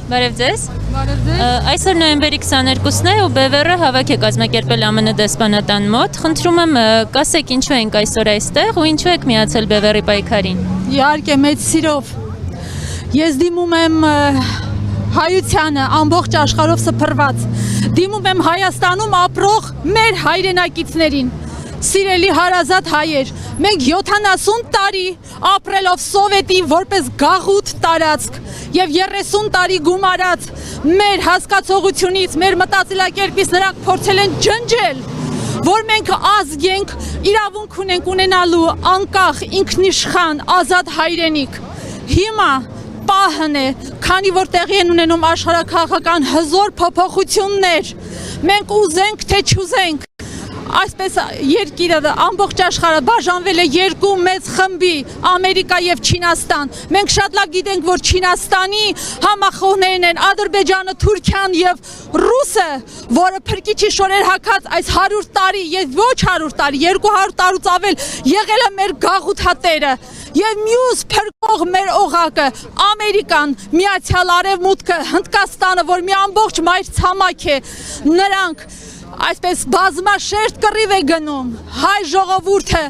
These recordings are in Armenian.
Բարև ձեզ։ Այսօր նոյեմբերի 22-ն է ու BWR հավաք է կազմակերպել ԱՄՆ դեսպանատան մոտ։ Խնդրում եմ կասեք ինչու ենք այսօր այստեղ ու ինչու եք միացել BWR-ի պայքարին։ Իհարկե մեծ սիրով։ Ես դիմում եմ հայությանը ամբողջ աշխարհով սփռված։ Դիմում եմ Հայաստանում ապրող մեր հայրենակիցներին։ Սիրելի հարազատ հայեր, մենք 70 տարի ապրելով Սովետի որպես գաղութ տարածք եւ 30 տարի գումարած մեր հասկացողությունից, մեր մտածելակերպից նրանք փորձել են ջնջել, որ մենք ազգ ենք, իրավունք ունենք ունենալու անկախ, ինքնիշխան, ազատ հայրենիք։ Հիմա պահն է, քանի որ տեղի են ունենում աշխարհաքաղաքական հզոր փոփոխություններ, մենք ուզենք թե չուզենք, այսպես երկիրը ամբողջ աշխարհը բաժանվել է երկու մեծ խմբի՝ Ամերիկա եւ Չինաստան։ Մենք շատ լավ գիտենք, որ Չինաստանի համախոհներն են Ադրբեջանը, Թուրքիան եւ Ռուսը, որը փրկիչի շորեր հագած այս 100 տարի եւ ոչ 100 տարի, 200 տարուց ավել եղել է մեր գաղութատերը։ Եվ մյուս փրկող մեր օղակը Ամերիկան, Միացյալ Արևմուտքը, Հնդկաստանը, որ մի ամբողջ մայր ցամաք է, նրանք այսպես բազմաշերտ կռիվ է գնում, հայ ժողովուրդը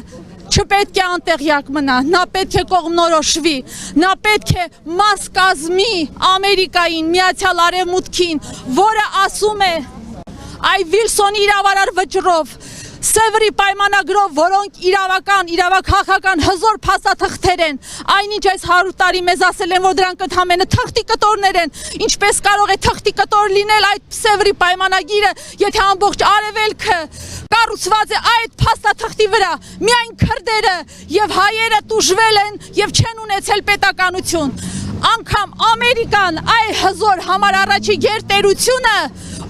չպետք է անտեղյակ մնա, նա պետք է կողմնորոշվի, նա պետք է մաս կազմի Ամերիկային, Միացյալ Արևմուտքին, որը ասում է այ Վիլսոնի իրավարար վճռով, Սևրի պայմանագրով, որոնք իրավաքաղաքական հզոր փաստաթղթեր են, այնինչ այս 100 տարի մեզ ասել են, որ դրանք ընդհանրապես թղթի կտորներ են, ինչպես կարող է թղթի կտոր լինել այդ Սևրի պայմանագիրը, եթե ամբողջ արևելքը կառուցված է այդ փաստաթղթի վրա, միայն քրդերը եւ հայերը տուժվել են եւ չեն ունեցել պետականություն, անգամ Ամերիկան այ հզոր համար առաջի գերտերությունը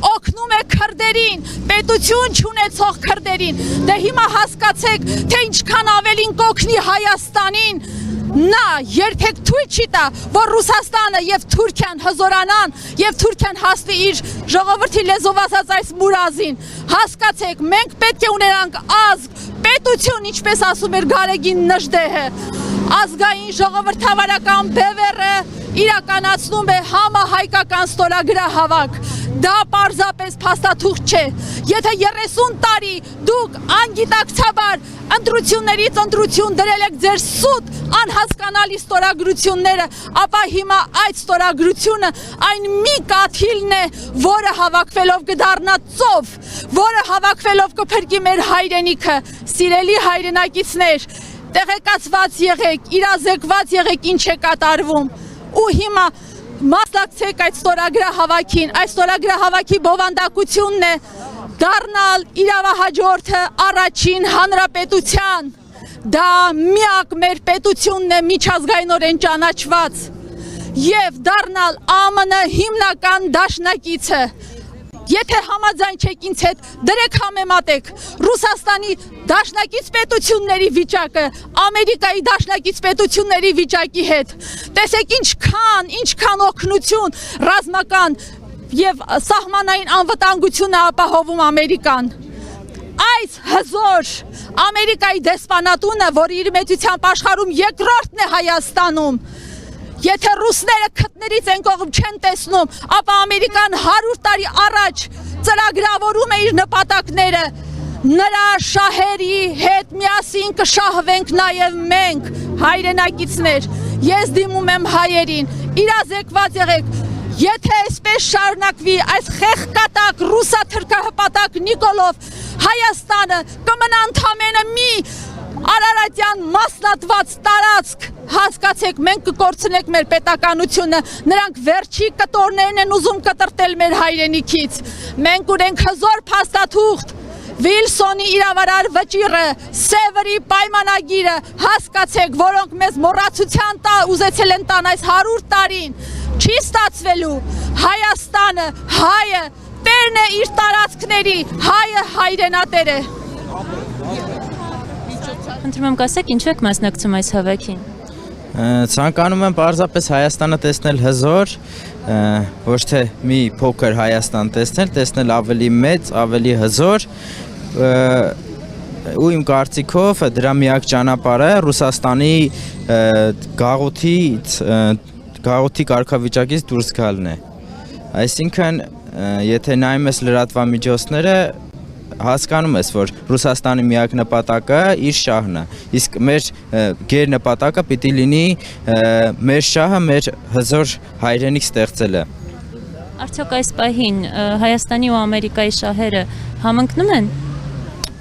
օգնում է քրդերին, պետություն չունեցող քրդերին, դե հիմա հասկացեք, թե ինչքան ավելին կօգնի Հայաստանին, նա երբեք թույլ չի տա, որ Ռուսաստանը եւ Թուրքիան հզորանան եւ Թուրքիան հասնի իր ժողովրդի լեզվով ասած այս մուրազին, հասկացեք, մենք պետք է ունենանք ազգ, պետություն, ինչպես ասում էր Գարեգին Նժդեհը, ազգային ժողովրդավարական BWR-ը իրականացնում է համահայկական ստորագրահավաք, դա պարզապես փաստաթուղթ չէ, եթե 30 տարի դուք անգիտակցաբար ընտրություններից ընտրություն դրել եք ձեր սուտ անհասկանալի ստորագրությունները, ապա հիմա այդ ստորագրությունը այն մի կաթիլն է, որը հավաքվելով կդառնա ծով, որը հավաքվելով կփրկի մեր հայրենիքը, սիրելի հայրենակիցներ, տեղեկացված եղեք, իրազեկված եղեք ինչ է կատարվում ու հիմա մասնակցեք այդ ստորագրահավաքին, այդ ստորագրահավաքի բովանդակությունն է դառնալ իրավահաջորդը առաջին հանրապետության, դա միակ մեր պետությունն է միջազգայինորեն ճանաչված եւ դառնալ ԱՄՆ հիմնական դաշնակիցը, եթե համաձայն չեք ինձ հետ, դրեք համեմատեք Ռուսաստանի դաշնակից պետությունների վիճակը Ամերիկայի դաշնակից պետությունների վիճակի հետ, տեսեք ինչքան օգնություն ռազմական եւ սահմանային անվտանգություն է ապահովում Ամերիկան, այս հզոր Ամերիկայի դեսպանատունը, որ իր մեծությամբ աշխարհում երկրորդն է Հայաստանում, եթե ռուսները քթներից են կողմ չեն տեսնում, ապա Ամերիկան 100 տարի առաջ ծրագրավորում է իր նպատակները, նրա շահերի հետ միասին կշահվենք նաև մենք, հայրենակիցներ, ես դիմում եմ հայերին, իրազեկված եղեք, եթե այսպես շարունակվի այս խեղկատակ ռուսաթրքահպատակ Նիկոլով, Հայաստանը կմնա ընդամենը մի Արարատյան մասնատված տարածք, հասկացեք, մենք կկորցնենք մեր պետականությունը, նրանք վերջի կտորներն են ուզում կտրտել մեր հայրենիքից, մենք ունենք հզոր փաստաթուղթ, Վիլսոնի իրավարար վճիռը, Սևրի պայմանագիրը, հասկացեք, որոնք մեզ մոռացության ուզեցել են տան այս 100 տարին, չի ստացվելու, Հայաստանը, հայը, տերն է իր տարածքների, հայը հայրենատեր է։ Խնդրում եմ կասեք ինչու եք մասնակցում այս հավաքին։ Ցանկանում եմ պարզապես Հայաստանը տեսնել հզոր, ոչ թե մի փոքր Հայաստան տեսնել ավելի մեծ, ավելի հզոր, ու իմ կարծիքով դրա միակ ճանապարհը Ռուսաստանի գաղութի կարգավիճակից դուրս գալն է։ Այսինքն, եթե նայում ես լրատվամիջոցները, հասկանում ես, որ Ռուսաստանի միակ նպատակը իր շահն է, իսկ մեր գերնպատակը պիտի լինի մեր շահը, մեր հզոր հայրենիք ստեղծելը։ Արդյոք այս պահին Հայաստանի ու Ամերիկայի շահերը համընկնում են։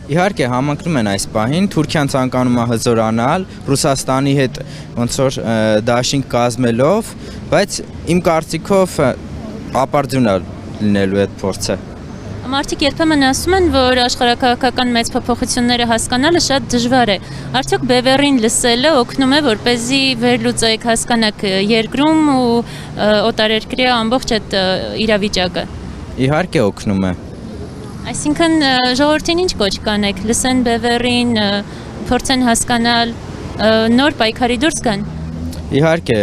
Իհարկե համընկնում են այս պահին, Թուրքիան ցանկանում է հզորանալ, Ռուսաստանի հետ ոնց որ դաշինք կազմելով, բայց իմ կարծիքով ապարդյուն է լինելու այդ փորձը։ Մարդիկ երբեմն ասում են, որ աշխարհակաղակական մեծ փոփոխությունները հասկանալը շատ դժվար է։ Արդյոք բևեռին լսելը օգնում է, որպեսզի վերլուծեք, հասկանաք երկրում ու օտարերկրյա ամբողջ այդ իրավիճակը։ Իհարկե օգնում է։ Այսինքն ժողովրդին ինչ կոչ կանեք, լսեն բևեռին, փորձեն հասկանալ, նոր պայքարի դուրս գան։ Իհարկե,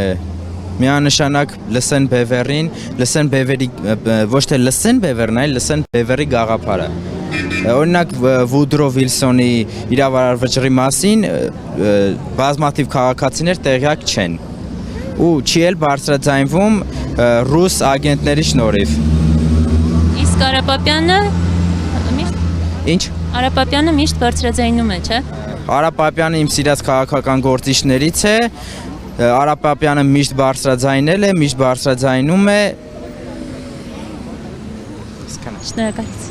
միանշանակ լսեն բևեռին, լսեն բևերի, ոչ թե լսեն բևեռն, այլ լսեն բևերի գաղափարը։ Օրինակ Վուդրո Վիլսոնի իրավարար վճռի մասին բազմաթիվ քաղաքացիներ տեղյակ չեն։ Ու չի էլ բարձրաձայնվում ռուս ագենտների շնորհիվ։ Իսկ Արապապյանը Ինչ։ Արապապյանը միշտ բարձրաձայնում է, չէ՞։ Արապապյանը իմ սիրած քաղաքական գործիչներից է, Արապապյանը միշտ բարձրաձայնել է, միշտ բարձրաձայնում է։ Շնորհակալություն։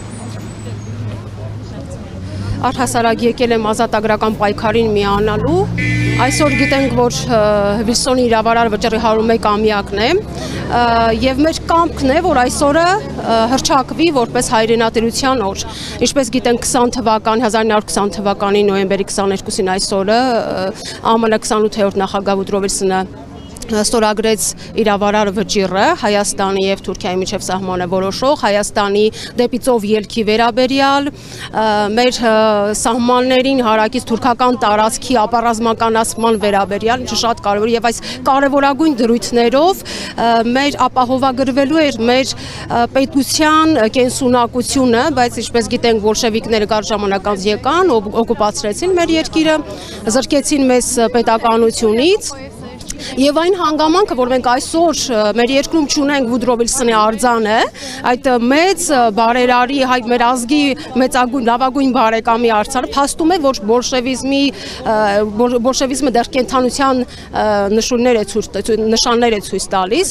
Առհասարակ եկել եմ ազատագրական պայքարին միանալու։ Այսօր գիտենք, որ Վիլսոնի իրավարար վճռի 101-ամյակն է, եւ մեր կամքն է, որ այսօրը հռչակվի որպես հայրենատիրության օր։ Ինչպես գիտենք 1920 թվականի նոյեմբերի 22-ին այսօրը ԱՄՆ 28-րդ նախագահ Վուդրո Վիլսոնը ստորագրեց իրավարար վճիռը Հայաստանի եւ Թուրքիայի միջև սահմանը որոշող Հայաստանի դեպի ծով ելքի վերաբերյալ մեր սահմաններին հարակից թուրքական տարածքի ապառազմականացման վերաբերյալ, ինչը շատ կարևոր եւ այս կարևորագույն դրույթներով մեր ապահովագրվելու էր մեր պետության կենսունակությունը, բայց ինչպես գիտենք բոլշևիկները կարճ ժամանակ անց եկան, օկուպացրեցին մեր երկիրը, զրկեցին մեզ պետականությունից Եվ այն հանգամանքը, որ մենք այսօր մեր երկրում չունենք Վուդրո Վիլսոնի արձանը, այդ մեծ բարերարի մեր ազգի մեծագույն լավագույն բարեկամի արձանը փաստում է, որ բոլշևիզմը դեռ կենթանության նշաններ է ցույց տալիս,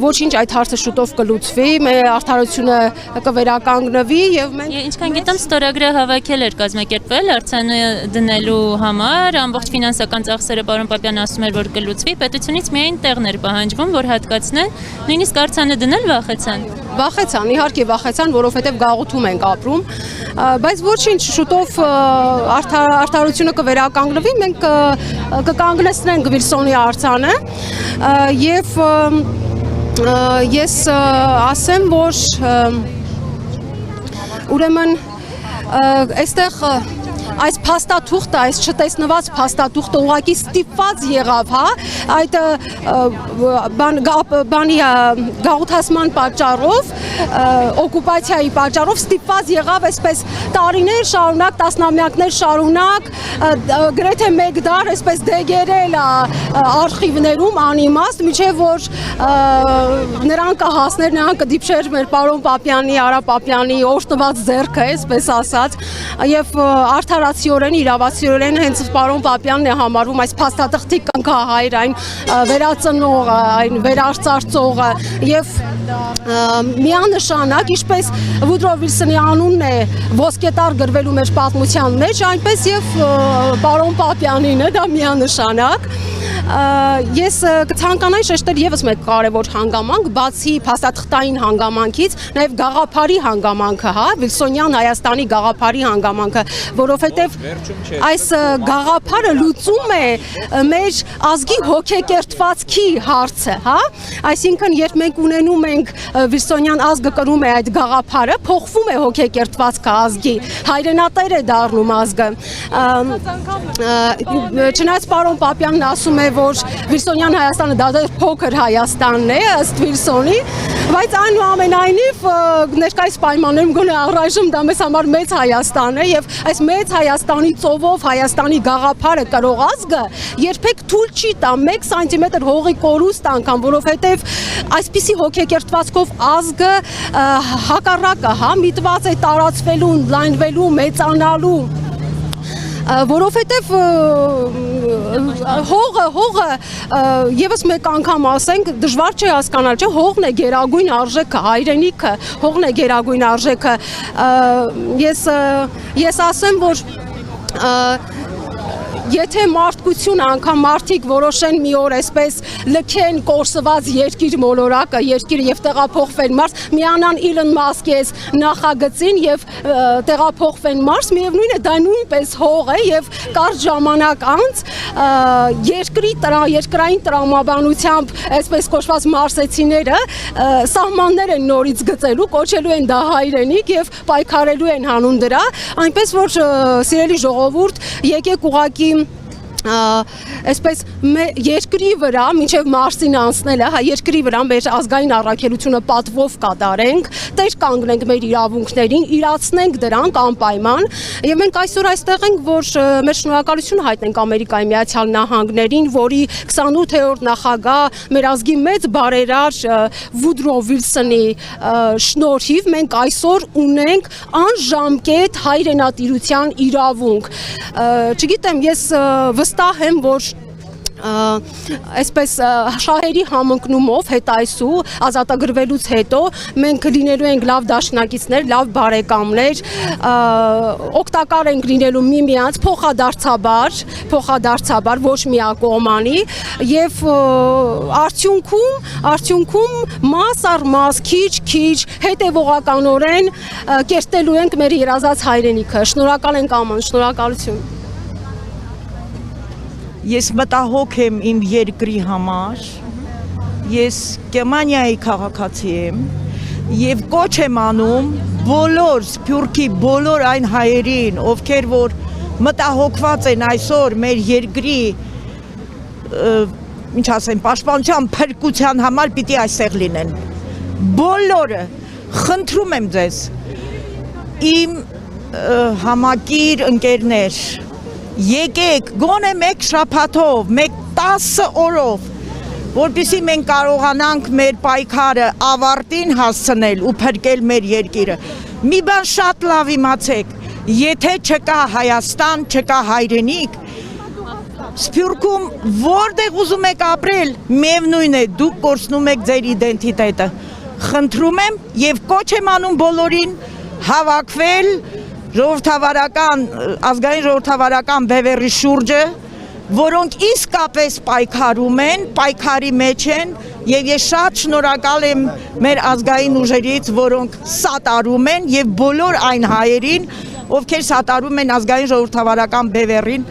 ոչինչ այդ հարցը շուտով կլուծվի, մեր արդարությունը կվերականգնվի եւ մենք Ինչքան գիտեմ, ստորագրը հավաքել էր կազմակերպվել արձանը դնելու համար, ամբողջ ֆինանսական ծախսերը պարոն Պապյանն ասում էր, որ կլուծվի պետությունից միայն տեղն էր պահանջվում, որ հատկացնեն, նույնիսկ արձանը դնել վախեցան։ Վախեցան, իհարկե վախեցան, որովհետև գաղութում ենք ապրում, բայց ոչինչ, շուտով արդարությունը կվերականգնվի, մենք կկանգնեցնենք Վիլսոնի արձանը եւ ես ասեմ, որ ուրեմն այստեղ այս փաստաթուղթը, այս չտեսնված փաստաթուղթը ուղղակի ստիպված եղավ, հա, այդ բանի գաղութացման պատճառով, օկուպացիայի պատճառով ստիպված եղավ այսպես տարիներ շարունակ, տասնամյակներ շարունակ, գրեթե մեկ դար այսպես դեգերել արխիվներում անիմաստ, միջև որ նրան կհասներ, նրան կդիպչեր մեր պարոն Պապյանի, Արա Պապյանի օրհնված ձեռքը, այսպես ասած, եւ արդարացիորեն, իրավացիորեն հենց պարոն Պապյանն է համարվում այս փաստաթղթի կնքահայր, այն վերածնողը, այն վերարծարծողը եւ միանշանակ, ինչպես Վուդրո Վիլսոնի անունն է ոսկետար գրվելու մեր պատմության մեջ, այնպես եւ պարոն Պապյանին է դա միանշանակ։ Ես կցանկանայի շեշտել եւս մեկ կարևոր հանգամանք, բացի փաստաթղթային հանգամանքից, նաեւ գաղափարի հանգամանքը, հա, Վիլսոնյան Հայաստանի գաղափարի հանգամանքը, որովհետեւ այս գաղափարը լուծում է մեր ազգի հոգեկերտվածքի հարցը, հա, այսինքն երբ մենք ունենում ենք Վիլսոնյան ազգը կրում է այդ գաղափարը, փոխվում է հոգեկերտվածքը ազգի, հայրենատեր է դառնում ազգը։ Չնայած պարոն Պապյանն ասում է, որ Վիլսոնյան Հայաստանը դա փոքր Հայաստանն է, ըստ Վիլսոնի, բայց այնուամենայնիվ ներկայիս պայմաններում գոնե առայժմ դա մեզ համար մեծ Հայաստան է եւ այս մեծ Հայաստանի ծովով Հայաստանի գաղափարը կրող ազգը երբեք թույլ չի տա 1 սանտիմետր հողի կորուստ անգամ, որովհետև այսպիսի հոգեկերտվածքով ազգը հակառակը, հա, միտված է տարածվելու, լայնվելու, մեծանալու, որովհետև հողը եւս մեկ անգամ ասենք դժվար չէ հասկանալ, չէ, հողն է գերագույն արժեքը, հայրենիքը, հողն է գերագույն արժեքը, ես ասեմ, որ եթե մարդկությունը անգամ մարդիկ որոշեն մի օր այսպես լքեն կորսված երկիր մոլորակը, երկիրը եւ տեղափոխվեն Մարս, միանան Իլոն Մասկի այս նախագծին եւ տեղափոխվեն Մարս, միևնույն է դա նույնպես հող է եւ կարճ ժամանակ անց երկրային տրամաբանությամբ այսպես կոչված մարսեցիները սահմաններ են նորից գծելու, կոչելու են դա հայրենիք եւ պայքարելու են հանուն դրա, այնպես որ սիրելի ժողովուրդ, եկեք ուղղակի այսպես երկրի վրա մինչև Մարսին անցնելը, հա, երկրի վրա մեր ազգային առաքելությունը պատվով կատարենք, տեր կանգնենք մեր իրավունքներին, իրացնենք դրանք անպայման, եւ մենք այսօր այստեղ ենք, որ մեր շնորհակալությունը հայտնենք Ամերիկայի Միացյալ Նահանգներին, որի 28-րդ նախագահ մեր ազգի մեծ բարերար Վուդրո Վիլսոնի շնորհիվ մենք այսօր ունենք անժամկետ հայրենատիրության իրավունք։ Չգիտեմ, ես վստահ եմ, որ այսպես շահերի համընկնումով հետայսու ազատագրվելուց հետո մենք լինելու ենք լավ դաշնակիցներ, լավ բարեկամներ, օգտակար ենք լինելու միմյանց փոխադարձաբար, ոչ միակողմանի եւ արդյունքում մաս առ մաս քիչ հետեւողականորեն կերտելու ենք մեր երազած հայրենիքը։ Շնորհակալ ենք աման, շնորհակալություն։ Ես մտահոգ եմ իմ երկրի համար, ես Գերմանիայի քաղաքացի եմ եւ կոչ եմ անում բոլոր Սփյուռքի բոլոր այն հայերին, ովքեր որ մտահոգված են այսօր մեր երկրի ինչ ասեմ, պաշտպանության փրկության համար պիտի այստեղ լինեն։ Բոլորը խնդրում եմ ձեզ, իմ համակիր ընկերներ, եկեք գոնե մեկ շաբաթով, մեկ 10 օրով, որպեսզի մենք կարողանանք մեր պայքարը ավարտին հասցնել ու փրկել մեր երկիրը։ Մի բան շատ լավ իմացեք, եթե չկա Հայաստան, չկա հայրենիք, Սփյուռքում որտեղ ուզում եք ապրել, միևնույն է, դուք կորցնում եք ձեր իդենտիտետը։ Խնդրում եմ եւ կոչ եմ անում բոլորին հավաքվել ազգային ժողովրդավարական բևեռի շուրջը, որոնք իսկապես պայքարում են, պայքարի մեջ են, եւ ես շատ շնորհակալ եմ մեր ազգային ուժերից, որոնք սատարում են եւ բոլոր այն հայերին, ովքեր սատարում են ազգային ժողովրդավարական բևեռին,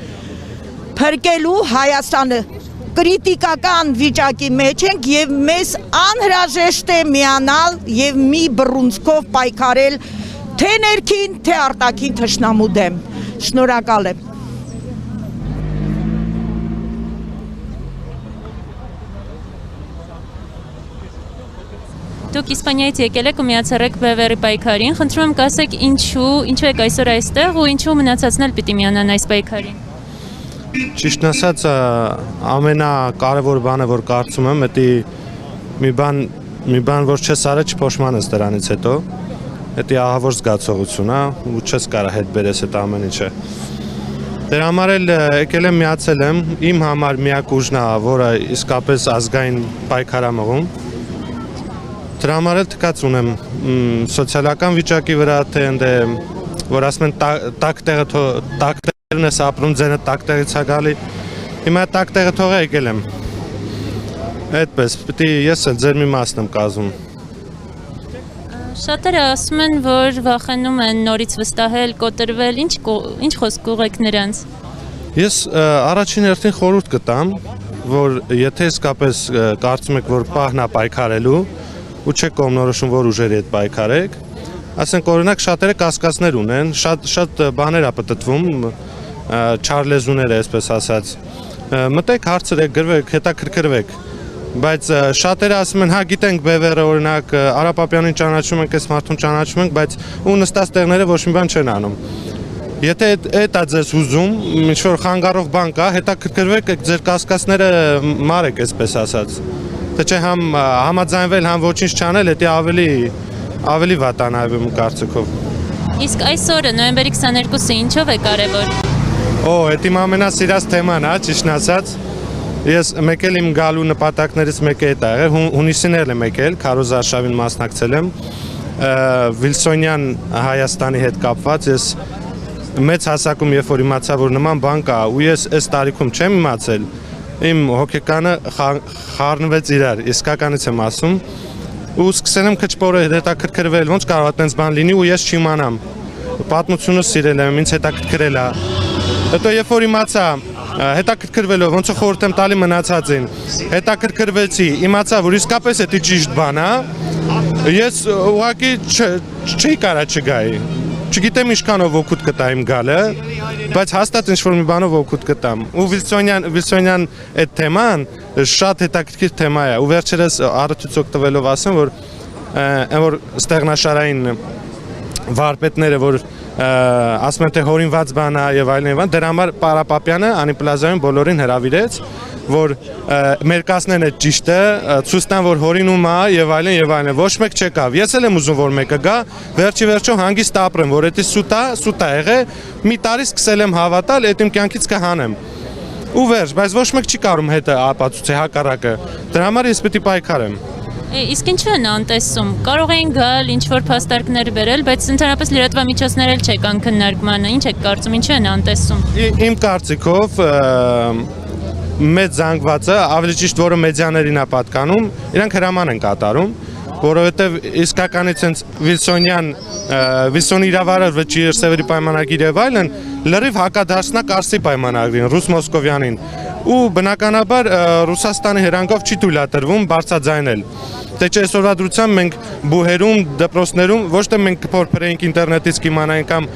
փրկելու Հայաստանը։ Կրիտիկական վիճակի մեջ ենք եւ մեզ անհրաժեշտ է միանալ եւ մի բռունցքով պայքարել թե ներքին, թե արտաքին թշնամու դեմ։ Շնորհակալ եմ։ Դուք Իսպանիայից եկել եք ու միացել եք Բևեռի պայքարին, խնդրում եմ կասեք ինչու եք այսօր այստեղ ու ինչու մնացածն էլ պիտի միանան այս պայքարին։ Ճիշտն ասած, ամենակարևոր բանը, որ կարծում եմ, դա մի բան, որ չես արել, չփոշմանես դրանից հետո։ Դա ահավոր զգացողություն է, ու չես կարող հետ բերես այդ ամեն ինչը։ Դրա համար էլ եկել եմ, միացել եմ, իմ համար միակ ուժն է, որը իսկապես ազգային պայքար է մղում։ Դրա համար էլ թքած ունեմ սոցիալական վիճակի վրա, թե ընդ որ ասում են տաք տեղերն ես ապրում, ձենը տաք տեղից է գալի։ Հիմա տաք տեղը թողա եկել եմ։ Այդպես, պիտի ես ձեր մի մասն եմ կազմում։ Շատերը ասում են, որ վախենում են նորից վստահել, կոտրվել, ինչ խոսք կուղեք նրանց։ Ես առաջին հերթին խորհուրդ կտամ, որ եթե իսկապես կարծում եք, որ պահն է պայքարելու ու չեք կողմնորոշում, որ ուժերի հետ պայքարեք, ասենք օրինակ շատերը կասկածներ ունեն, շատ բաներ է պտտվում, չարլեզուներ է, այսպես ասած։ Մտեք, հարցրեք, գրվեք, հետաքրքրվեք։ Բայց շատերը ասում են, հա գիտենք Բևեռը օրինակ Արա Պապյանին ճանաչում ենք, այս մարդուն ճանաչում ենք, բայց ու նստած տեղները ոչ մի բան չեն անում։ Եթե այդ է ձեզ ուզում, ինչ որ խանգարող բան կա, հետաքրքրվեք ձեր կասկածները մարեք, այսպես ասած։ Թե չէ համաձայնվել, համ ոչինչ չանել, դա ավելի վատ է նայում կարծիքով։ Իսկ այսօրը նոյեմբերի 22-ը ինչով է կարևոր։ Դա իմ ամենասիրած թեման է, ճիշտն ասած։ Ես մեկ էլ իմ գալու նպատակներից մեկը դա է եղել, հունիսին էլ եմ եկել, Քարոզ արշավին մասնակցել եմ, Վիլսոնյան Հայաստանի հետ կապված, ես մեծ հասակում երբ որ իմացա, որ նման բան կա, ու ես այս տարիքում չեմ իմացել, իմ հոգեկանը խառնվեց իրար, իսկականից եմ ասում, ու սկսել եմ քչպորը հետաքրքրվել, ոնց կարող է այդպես բան լինի ու ես չիմանամ։ Պատմությունը սիրել եմ, ինձ հետաքրքրել է։ Հետո երբ որ իմացա, հետաքրքրվելով, ոնց խորհուրդ եմ տալի մնացածին, հետաքրքրվեցի, իմացա, որ իսկապես դա ճիշտ բան է, ես ուղղակի չի կարա չգայի։ Չգիտեմ ինչքանով օգուտ կտա իմ գալը, բայց հաստատ ինչ-որ մի բանով օգուտ կտամ։ Ու Վիլսոնյան այդ թեման շատ հետաքրքիր թեմա է։ Ու վերջերս առիթից օգտվելով ասեմ, որ այն որ ստեղնաշարային վարպետները, որ ասում են թե հորինված բան է եւ այլն, դրա համար Պարապապյանը Անի Պլազայում բոլորին հրավիրեց, որ մերկացնեն այդ ճիշտը, ցույց տան, որ հորինում է եւ այլն, ոչ մեկ չեկավ։ Ես էլ եմ ուզում, որ մեկը գա, վերջի հանգիստ ապրեմ, որ դա սուտ է եղել, մի տարի սկսել եմ հավատալ, այդ իմ կյանքից կհանեմ։ Ու վերջ, բայց ոչ մեկ չի կարող հետը ապացուցի հակառակը։ Դրա համար ես պետք է պայքարեմ։ Իսկ ինչու են անտեսում։ Կարող էին գալ ինչ-որ փաստարկներ բերել, բայց ընդհանրապես լրատվամիջոցներ էլ չեկան քննարկմանը։ Ինչ եք կարծում, ինչու են անտեսում։ Իմ կարծիքով մեծ զանգվածը, ավելի ճիշտ որը մեդիաներին է պատկանում, իրանք հրաման են կատարում, որովհետև իսկականից հենց Վիլսոնի իրավարարը Ջիրսևերի պայմանագիր եւ այլն լրիվ հակադարձնա Կարսի պայմանագրին, Ռուս-Մոսկովյանին, ու բնականաբար Ռուսաստանի հրանգով չի թույլատրվում բարձրաձայնել։ Թե չէ այսօրվա դրությամբ մենք բուհերում, դպրոցներում ոչ թե մենք փորփրեինք ինտերնետից կիմանայինք կամ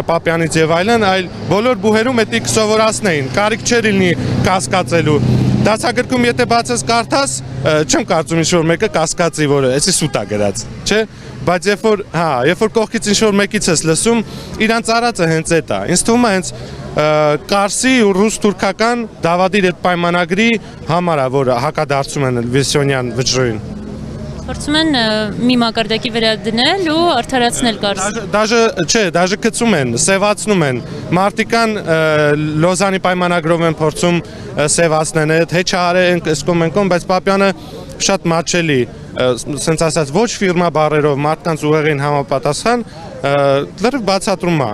Պապյանից եւ այլն, այլ բոլոր բուհերում դա կսովորացնեին, կարիք չէր լինի կասկածելու։ Դասագրքում եթե բացես կարդաս, չեմ կարծում ինչ-որ մեկը կասկածի, որ էսի սուտ է գրած, չէ՞։ Բայց երբ որ կողքից ինչ-որ մեկից ես լսում, իրանց արածը հենց այդ է։ Ինձ թվում է հենց Կարսի ու ռուս-թուրքական դավադիր այդ պայմանագրի համար է, որ հակադարձում են Վիլսոնյան վճռին։ Փորձում են մի մակարդակի վրա դնել ու արդարացնել Կարսը։ Դաժե գծում են, սևացնում են։ Մարտիկան Լոզանի պայմանագրով են փորձում սևացնել, թե չարեն կոմենկոն, բայց Պապյանը շատ մատչելի, ասենց ասած ոչ ֆիրմա բառերով մարդկանց ուղեղին համապատասխան լրիվ բացատրում է։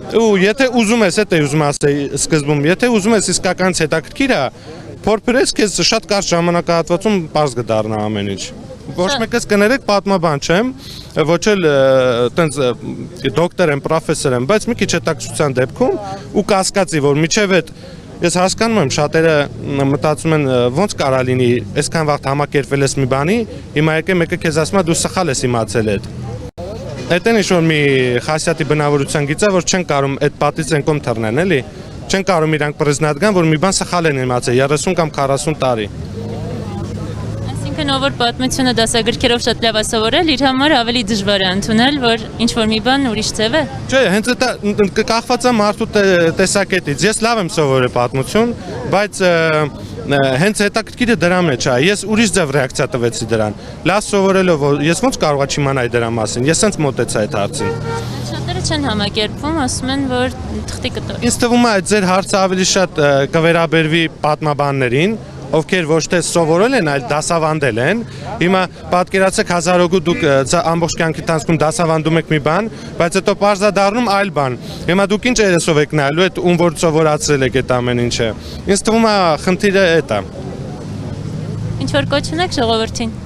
Ու եթե ուզում ես, դա ուզում ասեի սկզբում, եթե ուզում ես իսկականից հետաքրքիր է, փորփրես քեզ շատ կարճ ժամանակահատվածում པարզ կդառնա ամեն ինչ։ Ոչ մեկս կներեք պատմաբան չեմ, ոչ էլ տենց դոկտոր եմ, պրոֆեսոր եմ, բայց մի քիչ հետաքրքրության դեպքում ու կասկածի, որ միջև այդ ես հասկանում եմ շատերը մտածում են ոնց կարա լինի, այսքան վաղ համակերպվել ես մի բանի, հիմա եկե մեկը քեզ ասում է դու սխալ ես իմացել այդ։ Այդ են ինչ-որ մի խասյատի բնավորության գիծ է, որ չեն կարող այդ պատից են կոմ թռնեն, էլի։ Չեն կարող իրանք պրիզնատ գան, որ մի բան սխալ են իմացել 30 կամ 40 տարի։ Այսինքն ով որ պատմությունը դասագրքերով շատ լավ է սովորել, իր համար ավելի դժվար է ընդունել, որ ինչ-որ մի բան ուրիշ ձև է։ Չէ, հենց դա կախված է մարդու տեսակետից։ Ես լավ եմ սովորել պատմություն, բայց հենց հետաքրքիրը դրա մեջ է։ Ես ուրիշ ձև ռեակցիա տվեցի դրան։ Լավ սովորելով, ես ոնց կարողա չիմանալ դրա մասին։ Ես հենց մոտեցա այդ հարցին։ Շատերը չեն համակերպվում, ասում են, որ թղթի կտոր։ Ինձ թվում է այդ ձեր հարցը ավելի շատ կվերաբերվի պատմաբաններին, ովքեր ոչ թե սովորել են, այլ դասավանդել են։ Հիմա պատկերացեք 1000 հոգու դուք ամբողջ կյանքի ընթացքում դասավանդում եք մի բան, բայց հետո պարզա դառնում այլ բան։ Հիմա դուք ինչ երեսով եք նայելու այդ ում որ սովորացրել եք այդ ամեն ինչը։ Ինձ թվում է խնդիրը այդ է։ Ինչ որ կոչ ունեք ժողովրդին։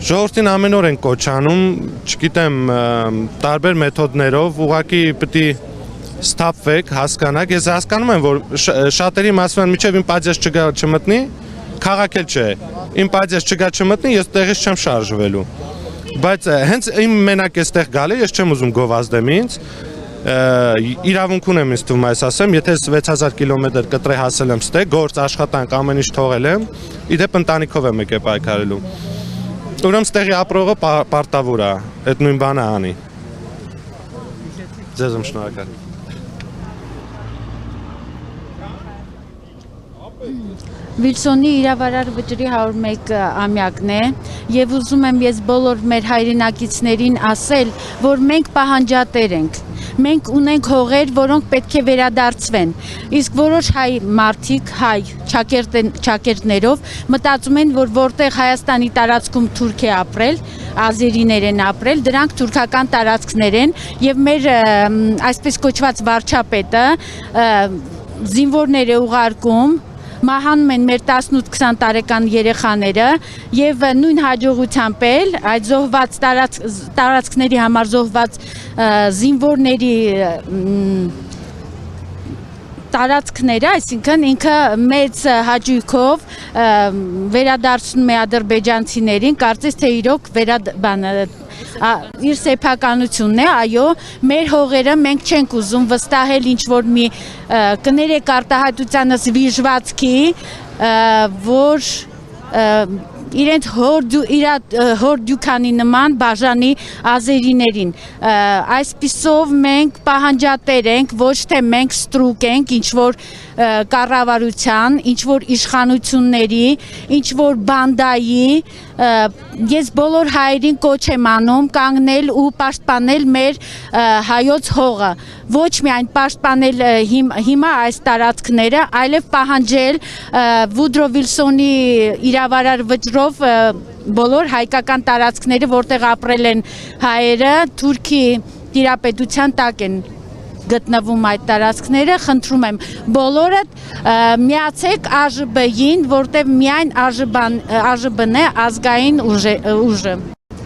Ժողովրդին ամեն օր են կոչանում, չգիտեմ, տարբեր մեթոդներով, ուղղակի պետք է ստապվեք, հասկանաք, ես հասկանում եմ, որ շատերի ասում են, միջև իմ պատյես չգա չմտնի, քաղաք էլ չէ, իմ պատյես չգա չմտնի, ես տեղից չեմ շարժվելու, բայց հենց իմ մենակ էստեղ գալի, ես չեմ ուզում գովազդեմ ինձ, իրավունք ունեմ ինձ թվում այս ասեմ, եթե 6000 կիլոմետր կտրե հասել եմ ստեղ, գործ, աշխատանք, ամեն ինչ թողել եմ, իդեպ ընտանիքով եմ եկել պայքարելու, ուրեմն ստեղի ապրողը պարտավոր է, այդ նույն բանը անի։ Ձեզ եմ շնորհակալ։ Վիլսոնի իրավարար վճռի 101 ամյակն է եւ ուզում եմ ես բոլոր մեր հայրենակիցներին ասել, որ մենք պահանջատեր ենք։ Մենք ունենք հողեր, որոնք պետք է վերադարձվեն։ Իսկ որոշ հայ մարդիկ, հայ ճակերտներով մտածում են, որ որտեղ Հայաստանի տարածքում թուրք է ապրել, ազերիներ են ապրել, դրանք թուրքական տարածքներ են եւ մեր այսպես կոչված վարչապետը զինվորներ է ուղարկում մահանում են մեր 18-20 տարեկան երեխաները եւ նույն հաջողությամբ էլ այդ զոհված տարածքների համար զոհված զինվորների տարածքները, այսինքն ինքը մեծ հաճույքով վերադարձնում է ադրբեջանցիներին, կարծես թե իրոք իր սեփականությունն է, այո, մեր հողերը մենք չենք ուզում վստահել ինչ որ մի կներեք արտահայտությանս վիժվածքի, որ իրենց հորդյուքանի նման բաժանի ազերիներին այսպիսով մենք պահանջատեր ենք, ոչ թե մենք ստրուկ ենք ինչ որ կառավարության, ինչ որ իշխանությունների, ինչ որ բանդայի, ես բոլոր հայերին կոչ եմ անում կանգնել ու պաշտպանել մեր հայոց հողը, ոչ միայն պաշտպանել հիմա այս տարածքները, այլև պահանջել Վուդրո Վիլսոնի իրավարար վճռով բոլոր հայկական տարածքները, որտեղ ապրել են հայերը, Թուրքի տիրապետության տակ են գտնվում այդ տարածքները, խնդրում եմ բոլորը միացեք ԱԺԲ-ին, որտեղ միայն ԱԺԲ-ն է ազգային ուժը։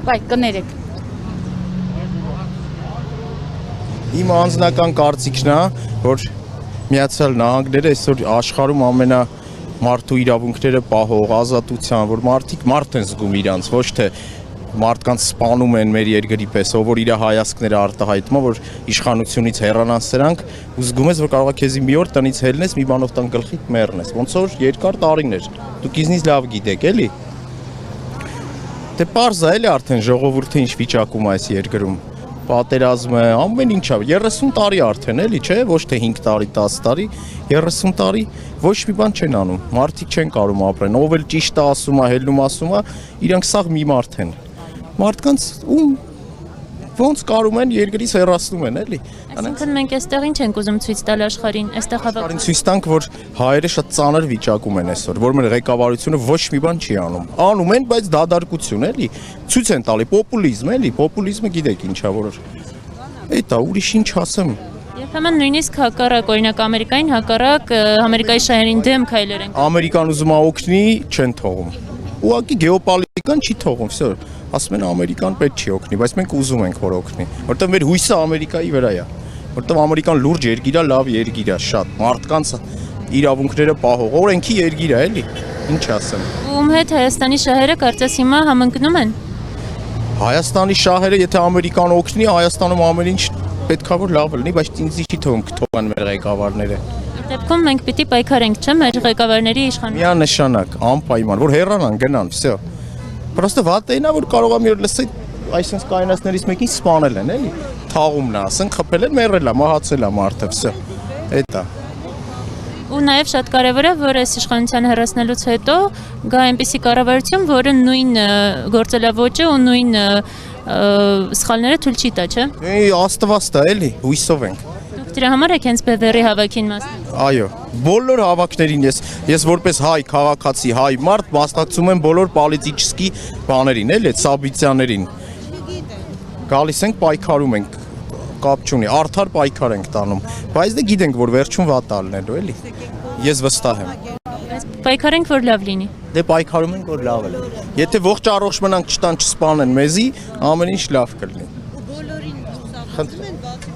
Բայ կներեք։ Իմ անձնական կարծիքն է, որ Միացյալ Նահանգները այսօր աշխարհում մարդու իրավունքները պահող, ազատության, որ մարդ են զգում իրանց, ոչ թե մարդկանց սպանում են մեր երկրի պես, ով որ իր հայացքները արտահայտում է, որ իշխանությունից հեռանան սրանք, ու զգում ես, որ կարող է քեզի մի օր տնից հելնես, մի բանով տան գլխիդ մեռնես, ոնց որ երկար տարիներ, դուք ինձնից լավ գիտեք, էլի։ Դե պարզ է, էլի արդեն ժողովուրդը ինչ վիճակում է այս երկրում, պատերազմը, ամեն ինչա, 30 տարի արդեն, էլի, չէ, ոչ թե 5 տարի, 10 տարի, 30 տարի, ոչ մի բան չեն անում, մարդիկ չեն կարում ապրեն, ով էլ ճիշտը ասում է, հելնում ասում է, իրանք սաղ մի մարդ են։ Մարդկանց ոնց կարում են երկրից հեռացնում են, էլի։ Այսինքն մենք այստեղ ինչ ենք ուզում ցույց տալ աշխարհին, այստեղ հավաքվել։ Ցույց տանք, որ հայերը շատ ծանր վիճակում են այսօր, որ մեր ղեկավարությունը ոչ մի բան չի անում։ Անում են, բայց դադարկություն, էլի։ Ցույց են տալի պոպուլիզմ, էլի, պոպուլիզմը գիտեք ինչա, որ էտա ուրիշ ինչ ասեմ։ Երբեմն նույնիսկ հակառակ, օրինակ Ամերիկային հակառակ Ամերիկայի շահերին դեմ քայլեր են։ Ամերիկան ուզում է օգնի, չեն թողում։ Ուղղակի գեոպոլիտիկան չի թողում, վсё։ Ասում են Ամերիկան պետք չի օգնի, բայց մենք ուզում ենք որ օգնի, որտեղ մեր հույսը Ամերիկայի վրա է, որտեղ Ամերիկան լուրջ երկիր է, լավ երկիր է, շատ մարդկանց իրավունքները պահող, օրենքի երկիր է, էլի, ինչ ասեմ։ Ում հետ Հայաստանի շահերը կարծես հիմա համընկնում են։ Հայաստանի շահերը, եթե Ամերիկան օգնի, Հայաստանում ամեն ինչ պետքա որ լավ լինի, բայց ինձ չի թվում կթողան մեր ղեկավարները։ Դեպքում մենք պիտի պայքարենք, չէ՞, մեր ղեկավարների իշխանության։ Միանշանակ, անպայման, որ հեռանան, գնան, վсё։ Պրոստը վատեին է, որ կարող եմ իր լսել, այսինքն կայունացներից մեկին սպանել են, էլի։ Թաղումն է, ասեն, խփել են, մեռել է, մահացել է մարդը, վсё։ Էտա։ Ու նաև շատ կարևոր է, որ այս իշխանության հեռացնելուց հետո գա այնպիսի կառավարություն, որը նույն գործելավոճը ու նույն սխալները թույլ չի տա, չէ՞։ Աստվածա, էլի, հույսով ենք։ Դուք դրա համար եք հենց բևեռի հավաքին մասնակցում։ Այո, բոլոր հավաքներին ես որպես հայ քաղաքացի, հայ մարդ մասնակցում եմ բոլոր պոլիտիկի բաներին, էլի, Սաբիցյաններին։ Գալիս ենք, պայքարում ենք, կապ չունի, արդար պայքար ենք տանում, բայց դե գիտենք, որ վերջում վատ ալնելու, էլի։ Ես վստահ եմ։ Պայքարենք, որ լավ լինի։ Դե պայքարում ենք, որ լավ է։ Եթե ողջ առողջ մնանք, չտան, չսպանեն մեզի, ամեն ինչ լավ կլինի։ Բոլորին խնդրում են բացի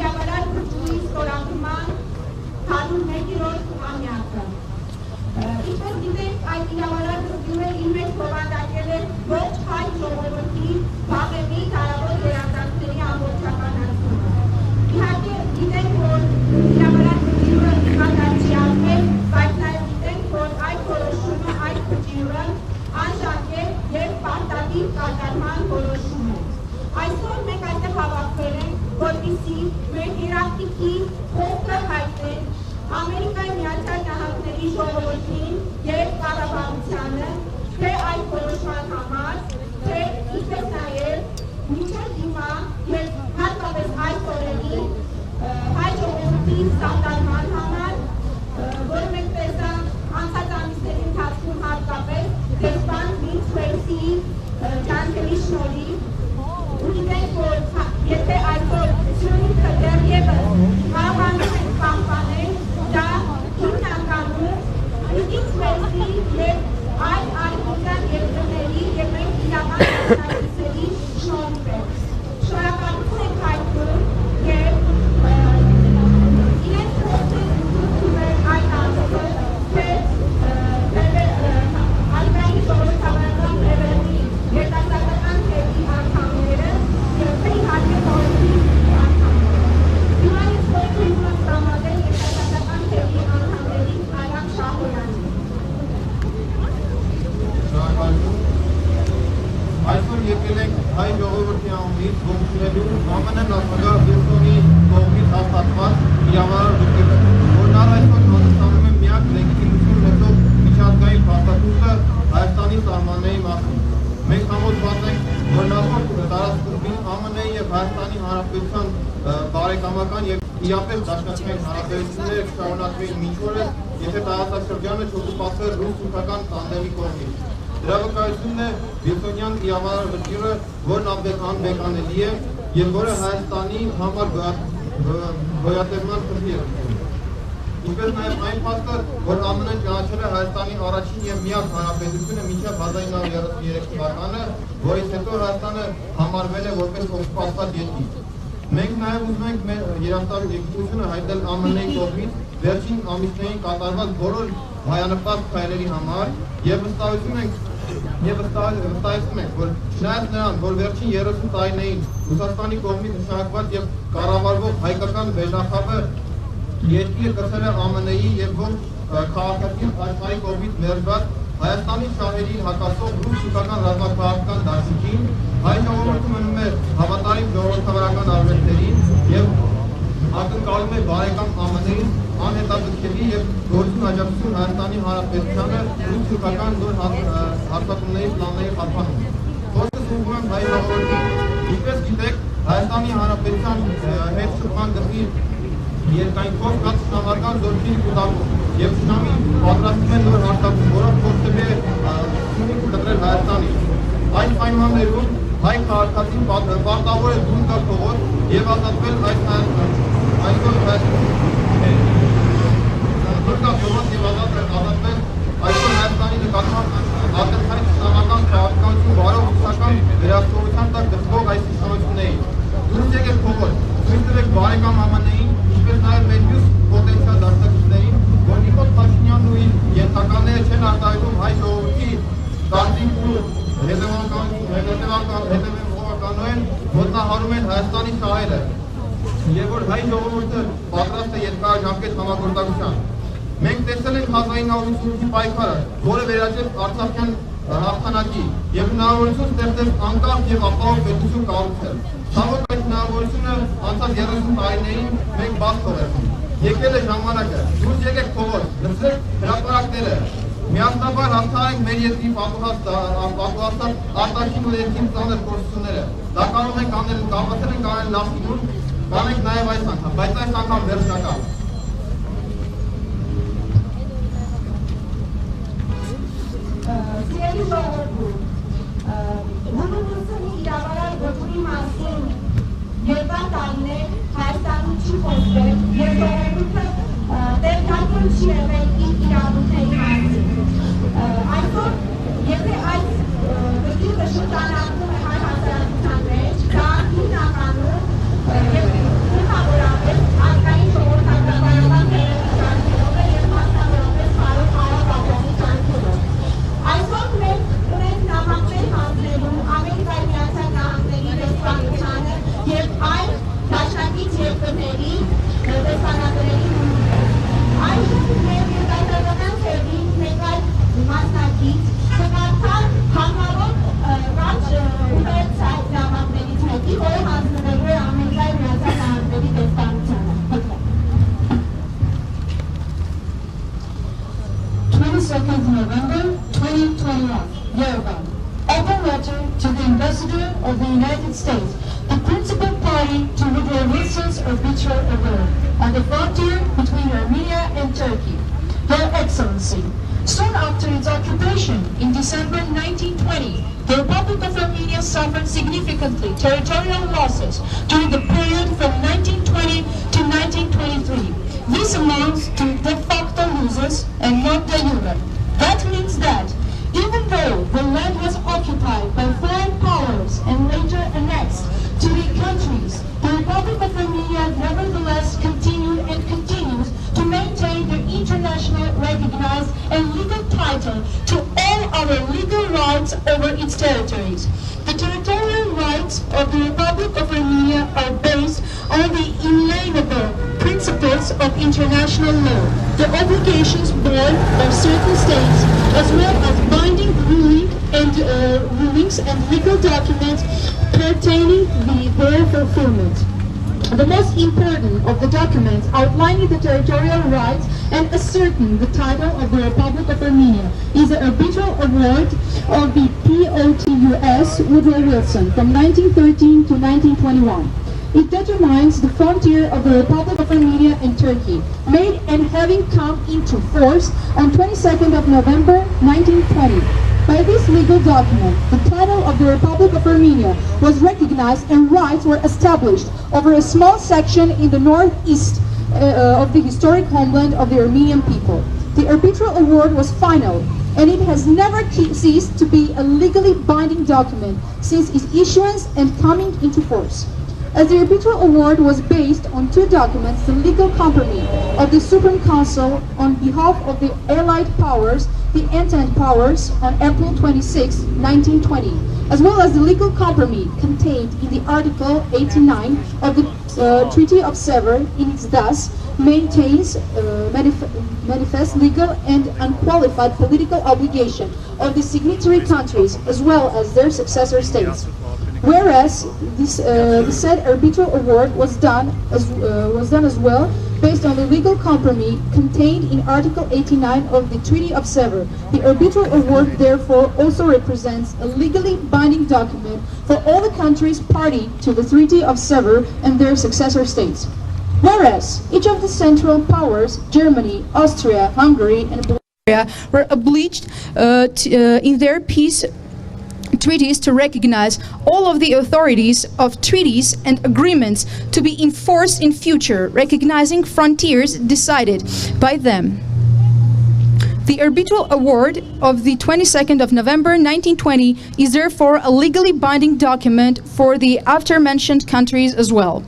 իրավարար վճռի ստորագրման 101-րդ ամյակը։ հրավիր կատարման որոշումը։ Այսօր մենք այստեղ հավաքվել ենք, որպեսզի մեր երախտիկի խոսքը հայտնենք Ամերիկայի Միացյալ Նահանգների ժողովրդին և կառավարությանը, թե այդ որոշման համար, թե ինչպես նաև մինչև հիմա և հատկապես այս օրերի հայ ժողովրդի սահմանման համար, որը մենք տեսանք անցած ամիսների ընթացքում հատկապես դեսպան Վինս Ուելսի ջանքերի շնորհիվ, ու գիտենք, որ եթե այսօր սյունիքը դեռևս կարողանում ենք պահպանել, դա հիմնականում Վինս Ուելսի և այլ արևմտյան երկրների և մենք իրական մասնակիցների շնորհիվ է։ Շնորհակալություն ենք հայտնում և իրենց խոսքերն ընդգրկում են այդ ամսը, թե Ազգային ժողովրդավարական բևեռի երիտասարդական թևի անդամները և թե իհարկե ժողովրդի անդամները։ Հիմա ես խոսքը ուզում եմ տրամադրել երիտասարդական թևի անդամների Արամ Շահոյանին։ Այսօր եկել ենք հայ ժողովրդի անունից ողջունելու ԱՄՆ նախագահ Վիլսոնի կողմից հաստատված իրավարար վճիռը, որն առ այսօր հանդիսանում է միակ լեգիտիմություն ունեցող միջազգային փաստաթուղթը Հայաստանի սահմանների մասին։ Մենք համոզված ենք, որ նախորդ տարածքին ԱՄՆ-ի և Հայաստանի Հանրապետության բարեկամական և իրապես դաշնակցային հարաբերությունները կշարունակվեն մինչ օրս, եթե տարածաշրջանը չօկուպացվեր ռուս-թուրքական տանդեմի կողմից։ Դրա վկայությունն է Վիլսոնյան իրավարար վճիռը, որն անբեկանելի է և որը Հայաստանի համար գոյատևման խնդիր է։ Ինչպես նաև այն փաստը, որ ԱՄՆ-ն ճանաչել է Հայաստանի առաջին և միակ հանրապետությունը մինչև 1933 թվականը, որից հետո Հայաստանը համարվել է որպես օկուպացված երկիր։ Մենք նաև ուզում ենք մեր երախտագիտությունը հայտնել ԱՄՆ-ի կողմից վերջին ամիսներին կատարված բոլոր հայանպաստ քայլերի համար և վստահեցնում ենք, որ չնայած նրան, որ վերջին 30 տարիներին Ռուսաստանի կողմից նշանակված և կառավարվող հայկական վեժախապը երկիրը կցել է ԱՄՆ-ի և ողջ քաղաքացին աշխարհի կողմից մերժված Հայաստանի շահերին հակասող ռուս-թուրքական ռազմաքաղաքական դաշինքին, հայ ժողովուրդը մնում է հավատարիմ ժողովրդավարական արժեքներին և ակնկալում է բարեկամ ԱՄՆ-ին անհետաձգելի և գործուն աջակցություն Հայաստանի Հանրապետությանը ռուս-թուրքական նոր հարձակումների պլանների խախտումին։ Խոսքս ուղղում եմ հայ ժողովրդին։ Ինչպես գիտեք, Հայաստանի Հանրապետության հետ շփման գծի երկայնքով կա թշնամական զորքի կուտակում և թշնամին պատրաստում է նոր հարձակում, որը փորձել է Սյունիքը կտրել Հայաստանից։ Այս պայմաններում հայ քաղաքացին պարտավոր է դուրս գալ փողոց և ազատվել այսօր Հայաստանի նկատմամբ արտաքին թշնամական քաղաքականություն վարող ռուսական վերահսկողության տակ գտնվող այս իշխանություններին։ Դուրս եկեք փողոց, ցույց տվեք բարեկամ ԱՄՆ-ին, ինչպես նաև մեր մյուս պոտենցիալ դաշնակիցներին, որ Նիկոլ Փաշինյանն ու իր ենթականները չեն արտահայտում հայ ժողովրդի կարծիքն ու հետևողականորեն ոտնահարում են Հայաստանի շահերը, և որ հայ ժողովուրդը պատրաստ է երկարաժամկետ համագործակցության։ Մենք տեսել ենք 1988-ի պայքարը, որը վերածեց արցախյան հաղթանակի և հնարավորություն ստեղծեց անկախ և ապահով պետություն կառուցել։ Ցավոք այդ հնարավորությունը անցած 30 տարիներին մենք բաց թողեցինք։ Եկել է ժամանակը, դուրս եկեք փողոց, լսեք հրապարակները, միասնաբար հաղթահարենք մեր երկրի պատուհասած արտաքին ու ներքին ծանր կորսությունները։ Դա կարող ենք անել, կարողացել ենք անել նախկինում, կանենք նաև այս անգամ, բայց այս անգամ վերջնական։ Սիրելի ժողովուրդ, Վիլսոնի իրավարար վճիռի մասին երկար տարիներ Հայաստանում չի խոսվել և ժողովուրդը տեղյակում չի եղել իր իրավունքների մասին։ Այսօր, եթե այս վճիռը շրջանակվում է հայ հասարակության մեջ, դա հիմնականում և գլխավորապես ազգային ժողովրդավարական ջանքերով է և մասնավորապես Ֆարոս Արաբ ջանքերով։ Այսօր մենք ունենք նամակներ հանձնելու Ամերիկայի Միացյալ Նահանգների դեսպանությանը և այլ դաշնակից երկրների դեսպանատների։ Այժմ մեր ambassador of the United States, the principal party to Woodrow Wilson's arbitral award on the frontier between Armenia and Turkey. Your Excellency, soon after its occupation in December 1920, the Republic of Armenia suffered significantly territorial losses during the period from 1920 to 1923. This amounts to de facto losses and not de jure. That means that even though the land was occupied by foreign powers and later annexed to the countries, the Republic of Armenia nevertheless continued and continues to maintain the internationally recognized and legal title to all our legal rights over its territories. The territorial rights of the Republic of Armenia are based on the inalienable principles of international law, the obligations borne by certain states, as well as binding rulings and legal documents pertaining to their fulfillment. The most important of the documents outlining the territorial rights and asserting the title of the Republic of Armenia is the arbitral award of the POTUS Woodrow Wilson from 1913 to 1921. It determines the frontier of the Republic of Armenia and Turkey, made and having come into force on 22nd of November 1920. By this legal document, the title of the Republic of Armenia was recognized and rights were established over a small section in the northeast of the historic homeland of the Armenian people. The arbitral award was final, and it has never ceased to be a legally binding document since its issuance and coming into force. As the arbitral award was based on two documents, the legal compromise of the Supreme Council on behalf of the Allied powers, the Entente powers, on April 26, 1920, as well as the legal compromise contained in the Article 89 of the Treaty of Sevres, in its thus maintains manifest legal and unqualified political obligation of the signatory countries as well as their successor states. Whereas the said arbitral award was done as well based on the legal compromise contained in Article 89 of the Treaty of Sevres. The arbitral award therefore also represents a legally binding document for all the countries party to the Treaty of Sevres and their successor states. Whereas each of the Central Powers, Germany, Austria, Hungary, and Bulgaria, were obliged in their peace treaties to recognize all of the authorities of treaties and agreements to be enforced in future, recognizing frontiers decided by them. The arbitral award of the 22nd of November 1920 is therefore a legally binding document for the after-mentioned countries as well.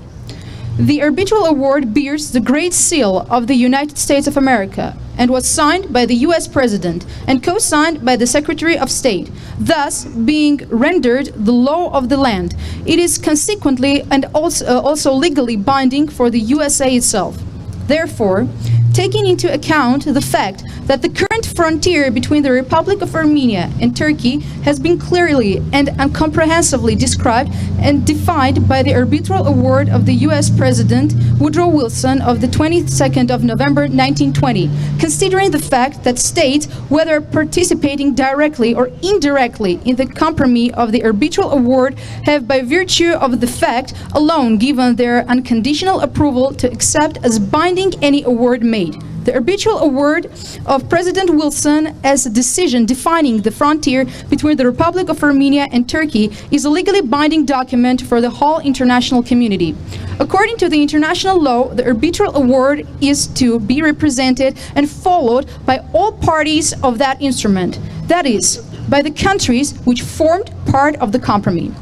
The arbitral award bears the Great Seal of the United States of America and was signed by the U.S. President and co-signed by the Secretary of State, thus being rendered the law of the land. It is consequently and also legally binding for the USA itself. Therefore, taking into account the fact that the current frontier between the Republic of Armenia and Turkey has been clearly and comprehensively described and defined by the arbitral award of the U.S. President Woodrow Wilson of the 22nd of November 1920, considering the fact that states, whether participating directly or indirectly in the compromise of the arbitral award, have by virtue of the fact alone given their unconditional approval to accept as binding any award made. The arbitral award of President Wilson as a decision defining the frontier between the Republic of Armenia and Turkey is a legally binding document for the whole international community. According to the international law, the arbitral award is to be represented and followed by all parties of that instrument, that is, by the countries which formed part of the compromise.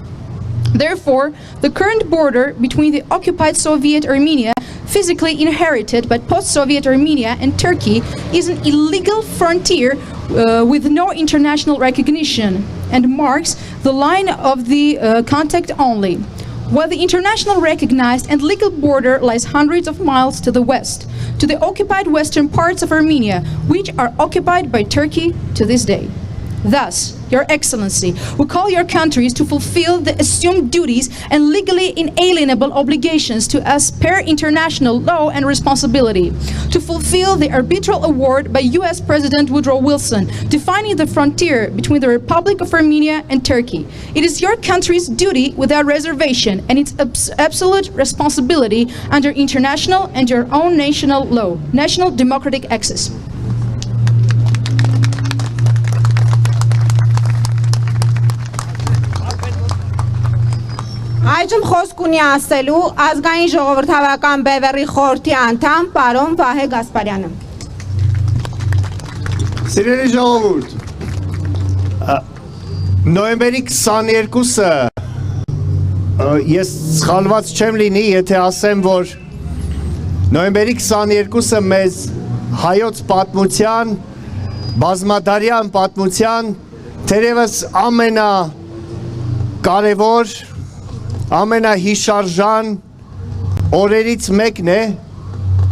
Therefore, the current border between the occupied Soviet Armenia, physically inherited by post-Soviet Armenia, and Turkey is an illegal frontier with no international recognition and marks the line of the contact only, while the international recognized and legal border lies hundreds of miles to the west, to the occupied western parts of Armenia, which are occupied by Turkey to this day. Thus, Your Excellency, we call your countries to fulfill the assumed duties and legally inalienable obligations to us per international law and responsibility, to fulfill the arbitral award by U.S. President Woodrow Wilson, defining the frontier between the Republic of Armenia and Turkey. It is your country's duty without reservation and its absolute responsibility under international and your own national law, national democratic access. Այժմ խոսք ունի ասելու ազգային ժողովրդավարական բևեռի խորհրդի անդամ պարոն Վահե Գասպարյանը։ Սիրելի ժողովուրդ, նոյեմբերի 22-ը ես սխալված չեմ լինի, եթե ասեմ, որ նոյեմբերի 22-ը մեզ հայոց պատմության, բազմադարյան պատմության, թերևս ամենակարևոր ամենահիշարժան օրերից մեկն է,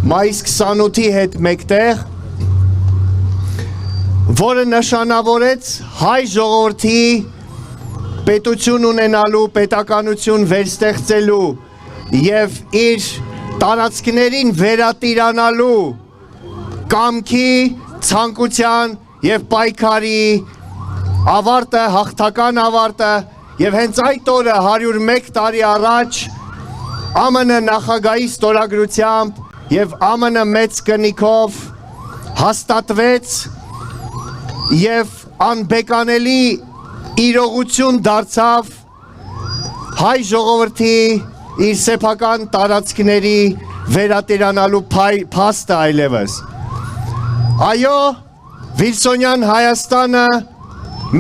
մայիս 28-ի հետ մեկտեղ, որը նշանավորեց հայ ժողովրդի պետություն ունենալու, պետականություն վերստեղծելու և իր տարածքներին վերատիրանալու կամքի, ցանկության և պայքարի ավարտը, հաղթական ավարտը Եվ հենց այդ օրը 101 տարի առաջ ԱՄՆ նախագահի ստորագրությամբ և ԱՄՆ մեծ կնիքով հաստատվեց և անբեկանելի իրողություն դարձավ հայ ժողովրդի իր սեփական տարածքների վերատիրանալու փաստը այլևս։ Այո, Վիլսոնյան Հայաստանը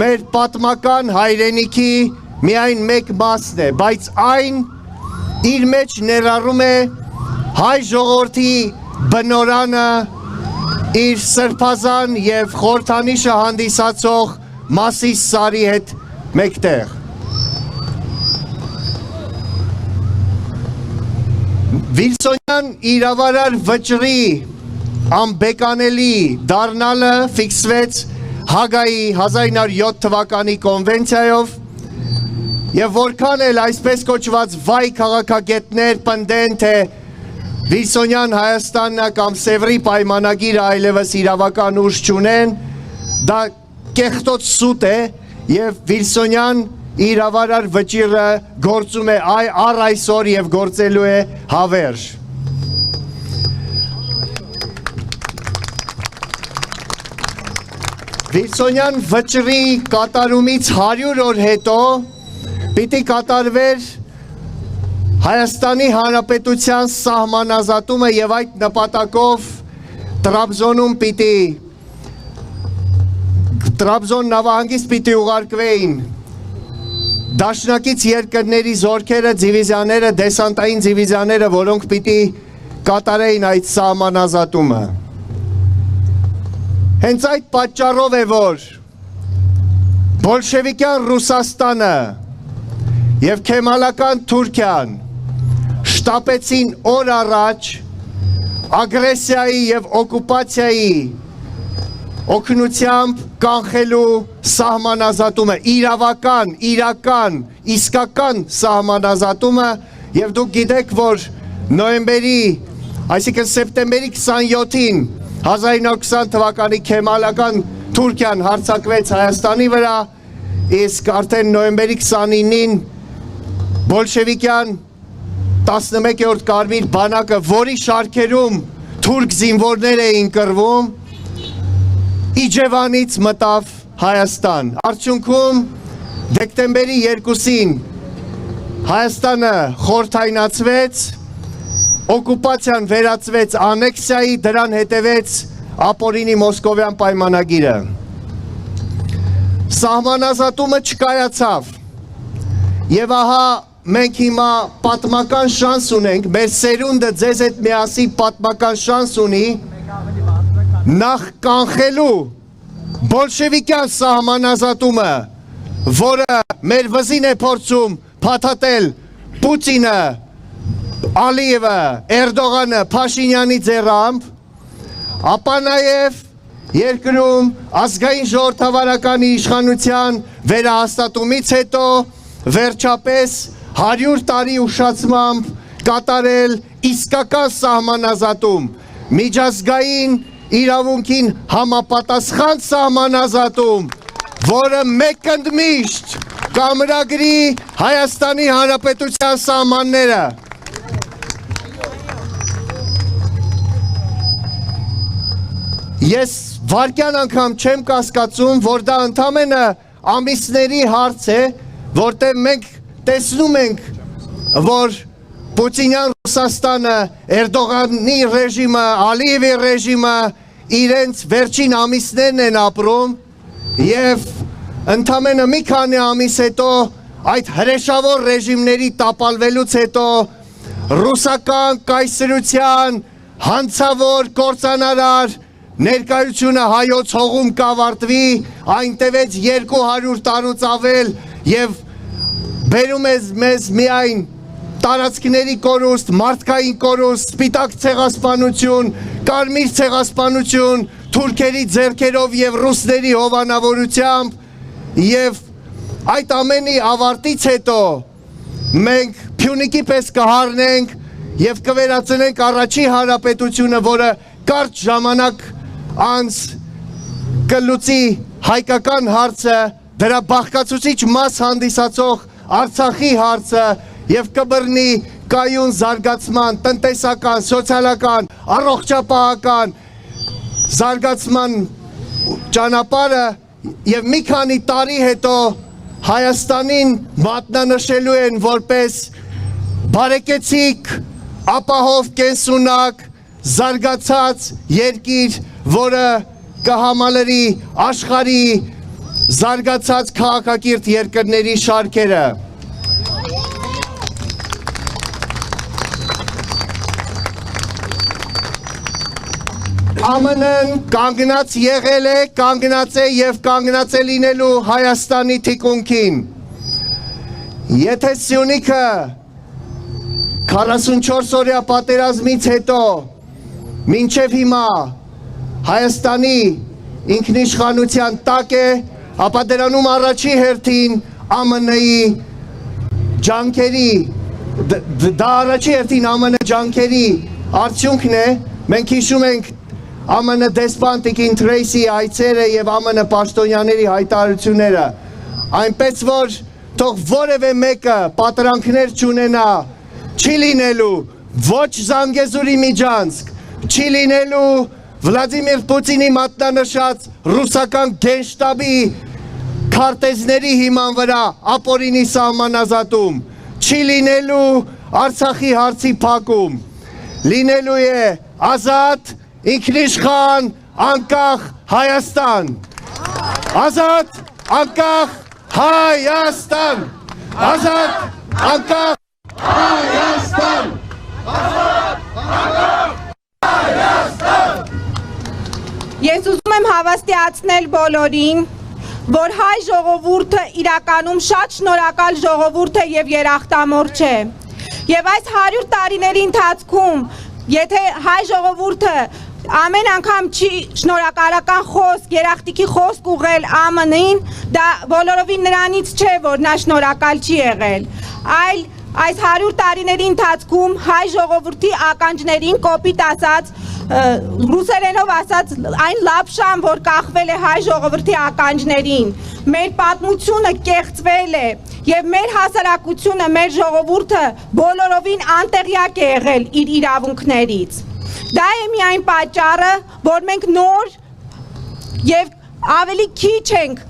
մեր պատմական հայրենիքի միայն մեկ մասն է, բայց այն իր մեջ ներառում է հայ ժողովրդի բնորանը, իր սրբազան և խորհրդանիշը հանդիսացող Մասիս սարի հետ մեկտեղ։ Վիլսոնյան իրավարար վճռի անբեկանելի դառնալը ֆիքսվեց Հագայի 1907 թվականի կոնվենցիայով և որքան էլ այսպես կոչված վայ քաղաքագետներ պնդեն, թե Վիլսոնյան Հայաստանն կամ Սևրի պայմանագիրը այլևս իրավական ուժ չունեն, դա կեղտոտ սուտ է և Վիլսոնյան իրավարար վճիռը գործում է առ այսօր և գործելու է հավերժ։ Վիլսոնյան վճռի կատարումից 100 օր հետո պիտի կատարվեր Հայաստանի Հանրապետության սահմանազատումը և այդ նպատակով Տրաբզոն նավահանգիստ պիտի ուղարկվեին դաշնակից երկրների զորքերը, դիվիզիաները, դեսանտային դիվիզիաները, որոնք պիտի կատարեին այդ սահմանազատումը։ Հենց այդ պատճառով է, որ բոլշևիկյան Ռուսաստանը և քեմալական Թուրքիան շտապեցին օր առաջ ագրեսիայի և օկուպացիայի օգնությամբ կանխելու սահմանազատումը, իրավական, իրական, իսկական սահմանազատումը և դուք գիտեք, որ նոյեմբերի, այսինքն սեպտեմբերի 27-ին 1920 թվականի քեմալական Թուրքիան հարձակվեց Հայաստանի վրա, իսկ արդեն նոյեմբերի 29-ին բոլշևիկյան 11-րդ կարմիր բանակը, որի շարքերում թուրք զինվորներ էին կռվում, Իջևանից մտավ Հայաստան։ Արդյունքում դեկտեմբերի 2-ին Հայաստանը խորհրդայնացվեց, օկուպացիան վերածվեց անեքսիայի, դրան հետևեց ապօրինի Մոսկովյան պայմանագիրը։ Սահմանազատումը չկայացավ և ահա մենք հիմա պատմական շանս ունենք, մեր սերունդը ձեզ հետ միասին պատմական շանս ունի նախ կանխելու բոլշևիկյան սահմանազատումը, որը մեր վզին է փորձում փաթաթել Պուտինը, Ալիևը, Էրդողանը, Փաշինյանի ձեռամբ, ապա նաև երկրում ազգային ժողովրդավարական իշխանության վերահաստատումից հետո վերջապես 100 տարի ուշացմամբ կատարել իսկական սահմանազատում, միջազգային իրավունքին համապատասխան սահմանազատում, որը մեկընդմիշտ կամրագրի Հայաստանի Հանրապետության սահմանները։ Ես վարկյան անգամ չեմ կասկածում, որ դա ընդամենը ամիսների հարց է, որտեղ մենք տեսնում ենք, որ Պուտինյան Ռուսաստանը, Էրդողանի ռեժիմը, Ալիևի ռեժիմը իրենց վերջին ամիսներն են ապրում եւ ընդամենը մի քանի ամիս հետո այդ հրեշավոր ռեժիմների տապալվելուց հետո ռուսական կայսրության հանցավոր կործանարար ներկայությունը հայոց հողում կավարտվի, այնտեղից 200 տարուց ավել եւ բերում է մեզ միայն տարածքների կորուստ, մարդկային կորուստ, սպիտակ ցեղասպանություն, կարմիր ցեղասպանություն, թուրքերի ձեռքերով եւ ռուսների հովանավորությամբ եւ այդ ամենի ավարտից հետո մենք Փյունիկի պես կհառնենք եւ կվերածնենք առաջի հանրապետությունը, որը կարճ ժամանակ անց կլուծի հայկական հարցը, դրա բաղկացուցիչ մաս հանդիսացող Արցախի հարցը եւ կբռնի կայուն զարգացման, տնտեսական, սոցիալական, առողջապահական զարգացման ճանապարհը եւ մի քանի տարի հետո Հայաստանին մատնանշելու են որպես բարեկեցիկ, ապահով կենսունակ, զարգացած երկիր, որը կհամալրի աշխարհի զարգացած քաղաքակիրթ երկրների շարքերը։ ԱՄՆ-ն կանգնած եղել է, կանգնած է եւ կանգնած է լինելու Հայաստանի թիկունքին։ Եթե Սյունիքը 44 օրյա պատերազմից հետո մինչև հիմա Հայաստանի ինքնիշխանության տակ է, ապա դրանում առաջի հերթին ԱՄՆ-ի ջանքերի, դա առաջի հերթին ԱՄՆ ջանքերի արդյունքն է, մենք հիշում ենք ԱՄՆ դեսպան Տիկին Թրեյսի այցերը եւ ԱՄՆ պաշտոնյաների հայտարարությունները, այնպես որ թող որևէ մեկը պատրանքներ չունենա, չի լինելու ոչ Զանգեզուրի միջանցք, չի լինելու Վլադիմիր Պուտինի մատնանշած ռուսական գենշտաբի քարտեզների հիման վրա ապօրինի սահմանազատում, չի լինելու Արցախի հարցի փակում, լինելու է ազատ, ինքնիշխան, անկախ Հայաստան, ազատ, անկախ Հայաստան, ազատ, անկախ Հայաստան, ազատ, անկախ Հայաստան։ Ես ուզում եմ հավաստիացնել բոլորին, որ հայ ժողովուրդը իրականում շատ շնորհակալ ժողովուրդ է եւ երախտամոռ չէ։ Եւ այս 100 տարիների ընթացքում, եթե հայ ժողովուրդը ամեն անգամ չի շնորհակալական խոսք, երախտիկի խոսք ուղղել ԱՄՆ-ին, դա բոլորովին նրանից չէ, որ նա շնորհակալ չի եղել, այլ այս 100 տարիների ընթացքում հայ ժողովրդի ականջներին կոպիտ ասած ռուսերենով ասած այն լապշան, որ կախվել է հայ ժողովրդի ականջներին, մեր պատմությունը կեղծվել է եւ մեր հասարակությունը, մեր ժողովուրդը բոլորովին անտեղյակ է եղել իր իրավունքներից։ Դա է միայն պատճառը, որ մենք նոր եւ ավելի քիչ ենք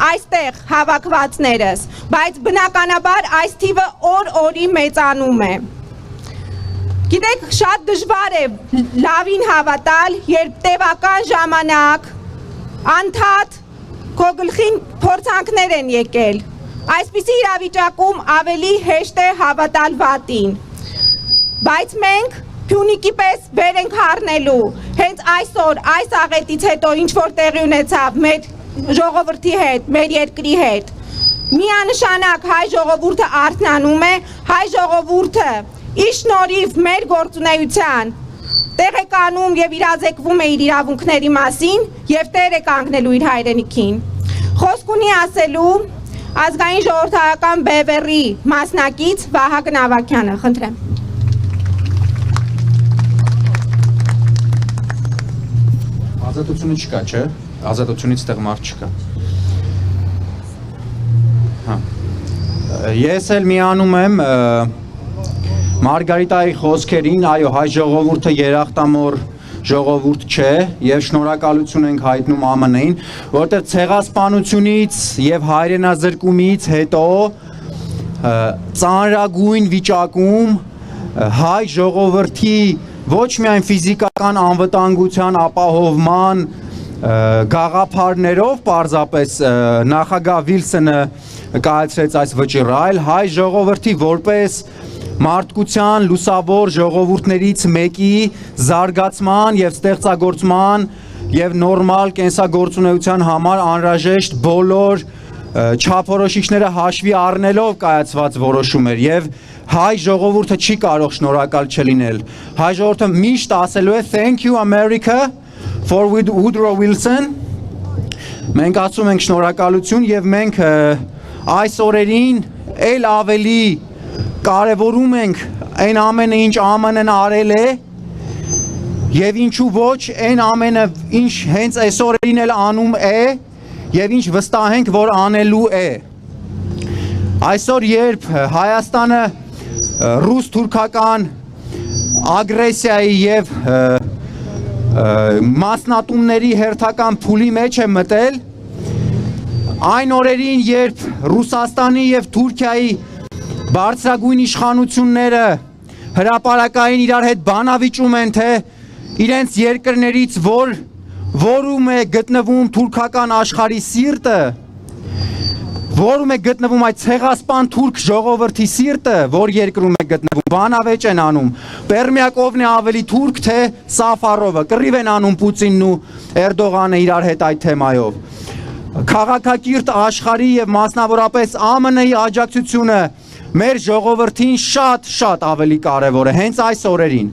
այստեղ հավաքվածներս, բայց բնականաբար այս թիվը օր-օրի մեծանում է։ Գիտեք, շատ դժվար է լավին հավատալ, երբ տևական ժամանակ անդադ քո գլխին փորձանքներ են եկել։ Այսպիսի իրավիճակում ավելի հեշտ է հավատալ վատին։ Բայց մենք Փյունիկի պես վեր ենք հառնելու։ Հենց այսօր, այս աղետից հետո ինչ որ տեղի ունեցավ մեր ժողովրդի հետ, մեր երկրի հետ։ Միանշանակ հայ ժողովուրդը արթնանում է, հայ ժողովուրդը ի շնորհիվ մեր գործունեության տեղեկատվության հասկանում եւ իրազեկվում է իր իրավունքների մասին եւ տեր է կանգնելու իր հայրենիքին։ Խոսք ունի ասելու ազգային ժողովրդական բևեռի մասնակից Վահագն Ավագյանը, խնդրեմ։ Ազատությունը չկա, չէ՞։ Ազատությունից տեղ մարդ չկա։ Հա։ Ես էլ միանում եմ Մարգարիտայի խոսքերին, այո, հայ ժողովուրդը երախտամոռ ժողովուրդ չէ եւ շնորհակալություն ենք հայտնում ԱՄՆ-ին, որտեղ ցեղասպանությունից եւ հայրենազրկումից հետո ծանրագույն վիճակում հայ ժողովրդի ոչ միայն ֆիզիկական անվտանգության ապահովման գաղափարներով պարզապես նախագահ Վիլսոնը կայացրեց այս վճիռը, այլ հայ ժողովրդի որպես մարդկության լուսավոր ժողովուրդներից մեկի զարգացման եւ ստեղծագործման եւ նորմալ կենսագործունեության համար անհրաժեշտ բոլոր չափորոշիչները հաշվի առնելով կայացված որոշում էր եւ հայ ժողովուրդը չի կարող շնորհակալ չլինել։ Հայ ժողովուրդը միշտ ասելու է Thank you America for Woodrow Wilson։ Մենք ասում ենք շնորհակալություն եւ մենք այս օրերին ել ավելի կարևորում ենք այն ամենը ինչ ԱՄՆ-ն արել է եւ ինչու ոչ այն ամենը ինչ հենց այսօրին էլ անում է եւ ինչ վստահ ենք որ անելու է։ Այսօր երբ Հայաստանը ռուս-թուրքական ագրեսիայի եւ մասնատումների հերթական փուլի մեջ է մտել, այն օրերին երբ Ռուսաստանի եւ Թուրքիայի բարձրագույն իշխանությունները հրապարակային իրար հետ բանավիճում են, թե իրենց երկրներից որում է գտնվում թուրքական աշխարհի սիրտը, որում է գտնվում այդ ցեղասպան թուրք ժողովրդի սիրտը, որ երկրում է գտնվում, բանավեճ են անում, Պերմյակովն է ավելի թուրք, թե Սաֆարովը, կռիվ են անում Պուտինն ու Էրդողանը իրար հետ այդ թեմայով։ Քաղաքակիրթ աշխարհի եւ մասնավորապես ԱՄՆ-ի աջակցությունը մեր ժողովրդին շատ ավելի կարևոր է հենց այս օրերին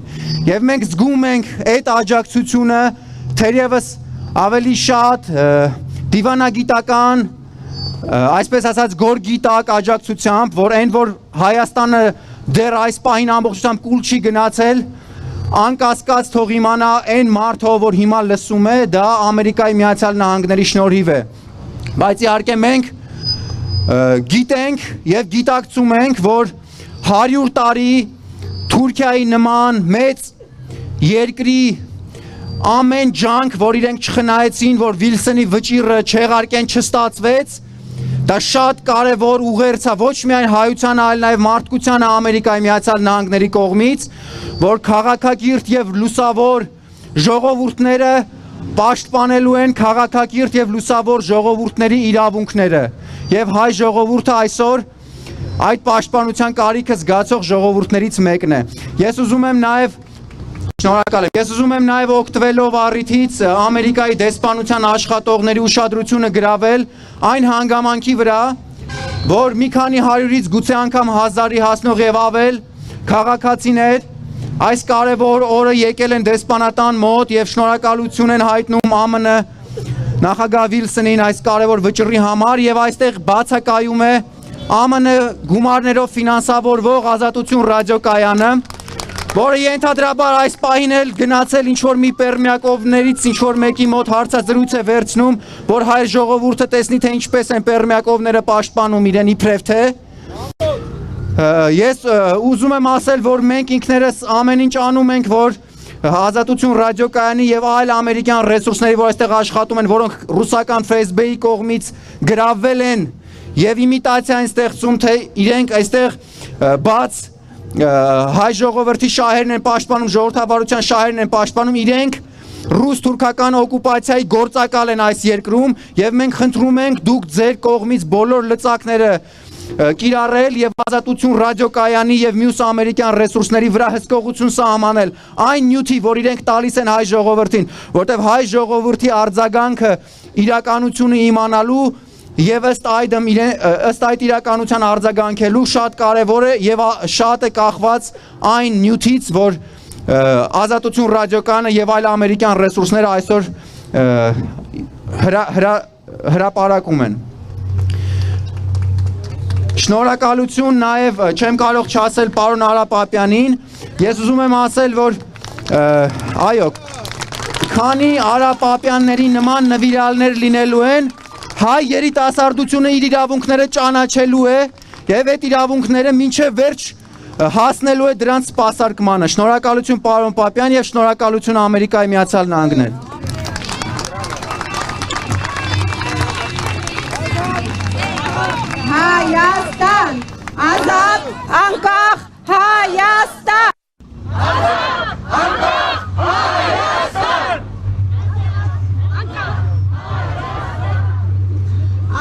եւ մենք զգում ենք այդ աջակցությունը թերևս ավելի շատ դիվանագիտական այսպես ասած գորգիտակ աջակցությամբ որ այն որ Հայաստանը դեռ այս պահին ամբողջությամբ կուլ չի գնացել անկասկած թող իմանա այն մարդը որ հիմա լսում է դա Ամերիկայի Միացյալ Նահանգների շնորհիվ է բայց իհարկե մենք գիտենք եւ գիտակցում ենք, որ 100 տարի Թուրքիայի նման մեծ երկրի ամեն ջանք, որ իրենք չխնայեցին, որ Վիլսոնի վճիռը չեղարկեն չստացվեց, դա շատ կարևոր ուղերձ է ոչ միայն հայությանը, այլ նաեւ մարդկությանը Ամերիկայի Միացյալ Նահանգների կողմից, որ քաղաքակիրթ եւ լուսավոր ժողովուրդները պաշտպանելու են քաղաքակիրթ եւ լուսավոր ժողովուրդների իրավունքները եւ հայ ժողովուրդը այսօր այդ պաշտպանության կարիքը զգացող ժողովուրդներից մեկն է։ Ես ուզում եմ նաեւ շնորհակալ եմ։ Ես ուզում եմ նաեւ օգտվելով առիթից Ամերիկայի դեսպանության աշխատողների ուշադրությունը գրավել այն հանգամանքի վրա, որ մի քանի 100-ից գուցե անգամ 1000-ի հասնող եւ ավել քաղաքացիներ այս կարևոր օրը եկել են դեսպանատան մոտ եւ շնորհակալություն են հայտնում ԱՄՆ նախագահ Վիլսոնին այս կարևոր վճռի համար եւ այստեղ բացակայում է ԱՄՆ գումարներով ֆինանսավորվող Ազատություն ռադիոկայանը, որը ենթադրաբար այս պահին էլ գնացել ինչ-որ մի Պերմյակովներից ինչ-որ մեկի մոտ հարցազրույց է վերցնում, որ հայ ժողովուրդը տեսնի թե ինչպես են Պերմյակովները պաշտպանում իրեն իբրև թե Ես ուզում եմ ասել, որ մենք ինքներս ամեն ինչ անում ենք, որ Ազատություն ռադիոկայանի եւ այլ ամերիկյան ռեսուրսների, որ այստեղ աշխատում են, որոնք ռուսական FSB-ի կողմից գրավվել են եւ իմիտացիա են ստեղծում, թե իրենք այստեղ բաց հայ ժողովրդի շահերն են պաշտպանում, ժողովրդավարության շահերն են պաշտպանում, իրենք ռուս-թուրքական օկուպացիայի գործակալ են այս երկրում եւ մենք խնդրում ենք դուք ձեր կողմից բոլոր լծակները կիրառել եւ Ազատություն ռադիոկայանի եւ մյուս ամերիկյան ռեսուրսների վրա հսկողություն սահմանել այն նյութի, որ իրենք տալիս են հայ ժողովրդին, որտեղ հայ ժողովրդի արձագանքը իրականությունը իմանալու եւ ըստ այդ իրականության արձագանքելու շատ կարեւոր է եւ շատ է կախված այն նյութից, որ Ազատություն ռադիոկայանը եւ այլ ամերիկյան ռեսուրսները այսօր հրապարակում են։ Շնորհակալություն նաև չեմ կարող չասել պարոն Արա Պապյանին, ես ուզում եմ ասել, որ այո, քանի Արա Պապյանների նման նվիրալներ լինելու են, հայ երիտասարդությունը իր իրավունքները ճանաչելու է եւ այդ իրավունքները մինչեւ վերջ հասնելու է դրանց սպասարկմանը։ Շնորհակալություն պարոն Պապյան եւ շնորհակալություն Ամերիկայի Միացյալ Նահանգներ։ Հայաստան, ազատ, անկախ Հայաստան։ Ազատ, անկախ Հայաստան։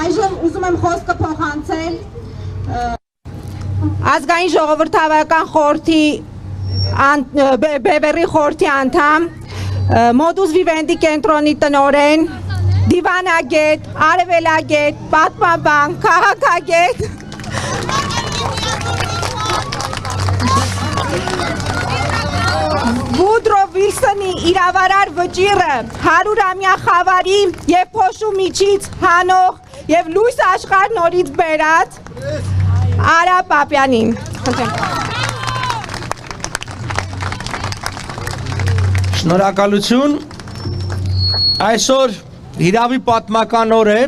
Այժմ ուզում եմ խոսքը փոխանցել Ազգային ժողովրդավարական խորհրդի Բևեռի խորհրդի անդամ Modus Vivendi կենտրոնի տնօրեն Դիվանագետ, արևելագետ, պատմաբան, քաղաքագետ Վուդրո Վիլսոնի իրավարար վճիռը 100-ամյա խավարի եւ փոշու միջից հանող եւ լույս աշխարհ նորից բերած Արա Պապյանին Շնորհակալություն Այսօր Իրավի պատմական օր է,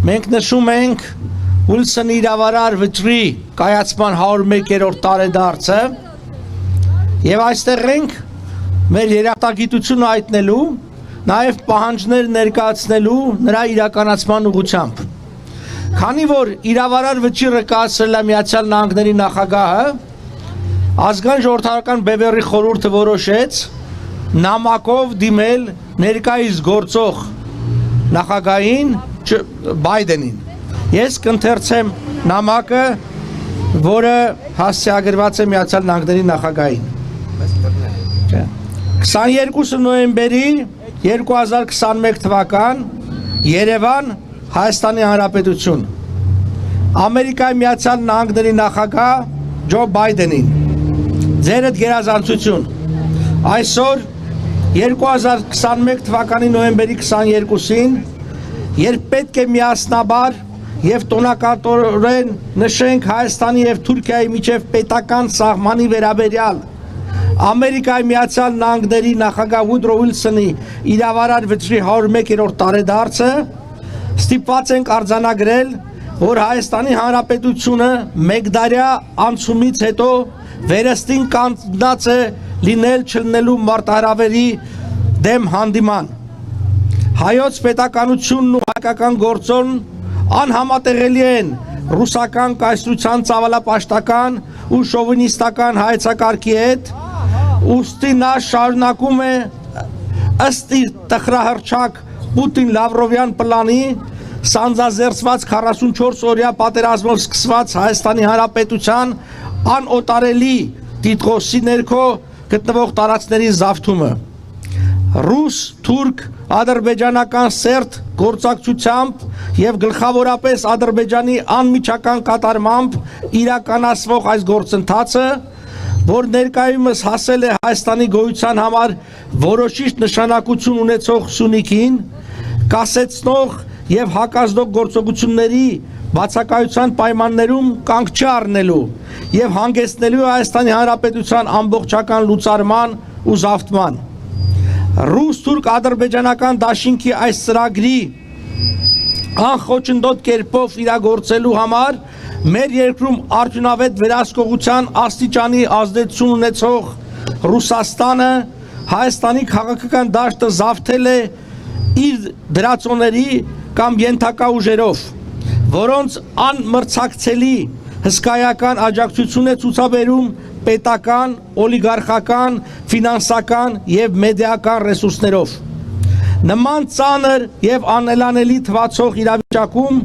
մենք նշում ենք Ուիլսոնի իրավարար վճռի կայացման 101-րդ տարեդարձը եւ այստեղ ենք մեր երախտագիտությունը հայտնելու, նաեւ պահանջներ ներկայացնելու նրա իրականացման ուղղությամբ։ Քանի որ իրավարար վճիռը կայացրել է Միացյալ Նահանգների նախագահը, ազգային ժողովրդական Բևեռի խորհուրդը որոշեց նամակով դիմել ներկայիս գործող նախագահին Բայդենին։ Ես կընթերցեմ նամակը, որը հասցեագրված է Միացյալ Նահանգների նախագահին։ 22 նոյեմբերի 2021 թվական Երևան, Հայաստանի Հանրապետություն։ Ամերիկայի Միացյալ Նահանգների նախագահ Ջո Բայդենին։ Ձերդ գերազանցություն։ Այսօր 2021 թվականի նոյեմբերի 22-ին, երբ պետք է միասնաբար եւ տոնակատորեն նշենք Հայաստանի եւ Թուրքիայի միջև պետական սահմանի վերաբերյալ Ամերիկայի Միացյալ Նահանգների նախագահ Վուդրո Վիլսոնի իրավարար վճռի 101-րդ տարեդարձը, ստիպված ենք արձանագրել, որ Հայաստանի Հանրապետությունը մեկդարյա անցումից հետո վերստին կանգնած է լինել չլնելու մարտահրավերի դեմ հանդիման։ Հայոց պետականությունն ու հայկական գործոնն անհամատեղելի են ռուսական կայսրության ծավալապաշտական ու շովինիստական հայեցակարգի հետ, ուստի նա շարունակում է ըստ իր տխրահռչակ Պուտին-Լավրովյան պլանի սանձազերծված 44 օրյա պատերազմով սկսված Հայաստանի Հանրապետության անօտարելի տիտղոսի ներքո գտնվող տարածքների զավթումը ռուս, թուրք, ադրբեջանական սերտ գործակցությամբ եւ գլխավորապես Ադրբեջանի անմիջական կատարմամբ իրականացվող այս գործընթացը, որ ներկայումս հասել է Հայաստանի գոյության համար որոշիչ նշանակություն ունեցող Սյունիքին, կասեցնող եւ հակազդող գործողությունների բացակայության պայմաններում կանգ չառնելու եւ հանգեցնելու Հայաստանի Հանրապետության ամբողջական լուծարման ու զավթման։ Ռուս-թուրք-ադրբեջանական դաշինքի այս ծրագրի անխոչնդոտ կերպով իրագործելու համար մեր երկրում արդյունավետ վերահսկողության աստիճանի ազդեցություն ունեցող Ռուսաստանը Հայաստանի քաղաքական դաշտը զավթել է իր դրածոների կամ ենթակա ուժերով, որոնց անմրցակցելի հսկայական աջակցություն է ցուցաբերում պետական, օլիգարխական, ֆինանսական եւ մեդիական ռեսուրսներով։ Նման ծանր եւ անելանելի թվացող իրավիճակում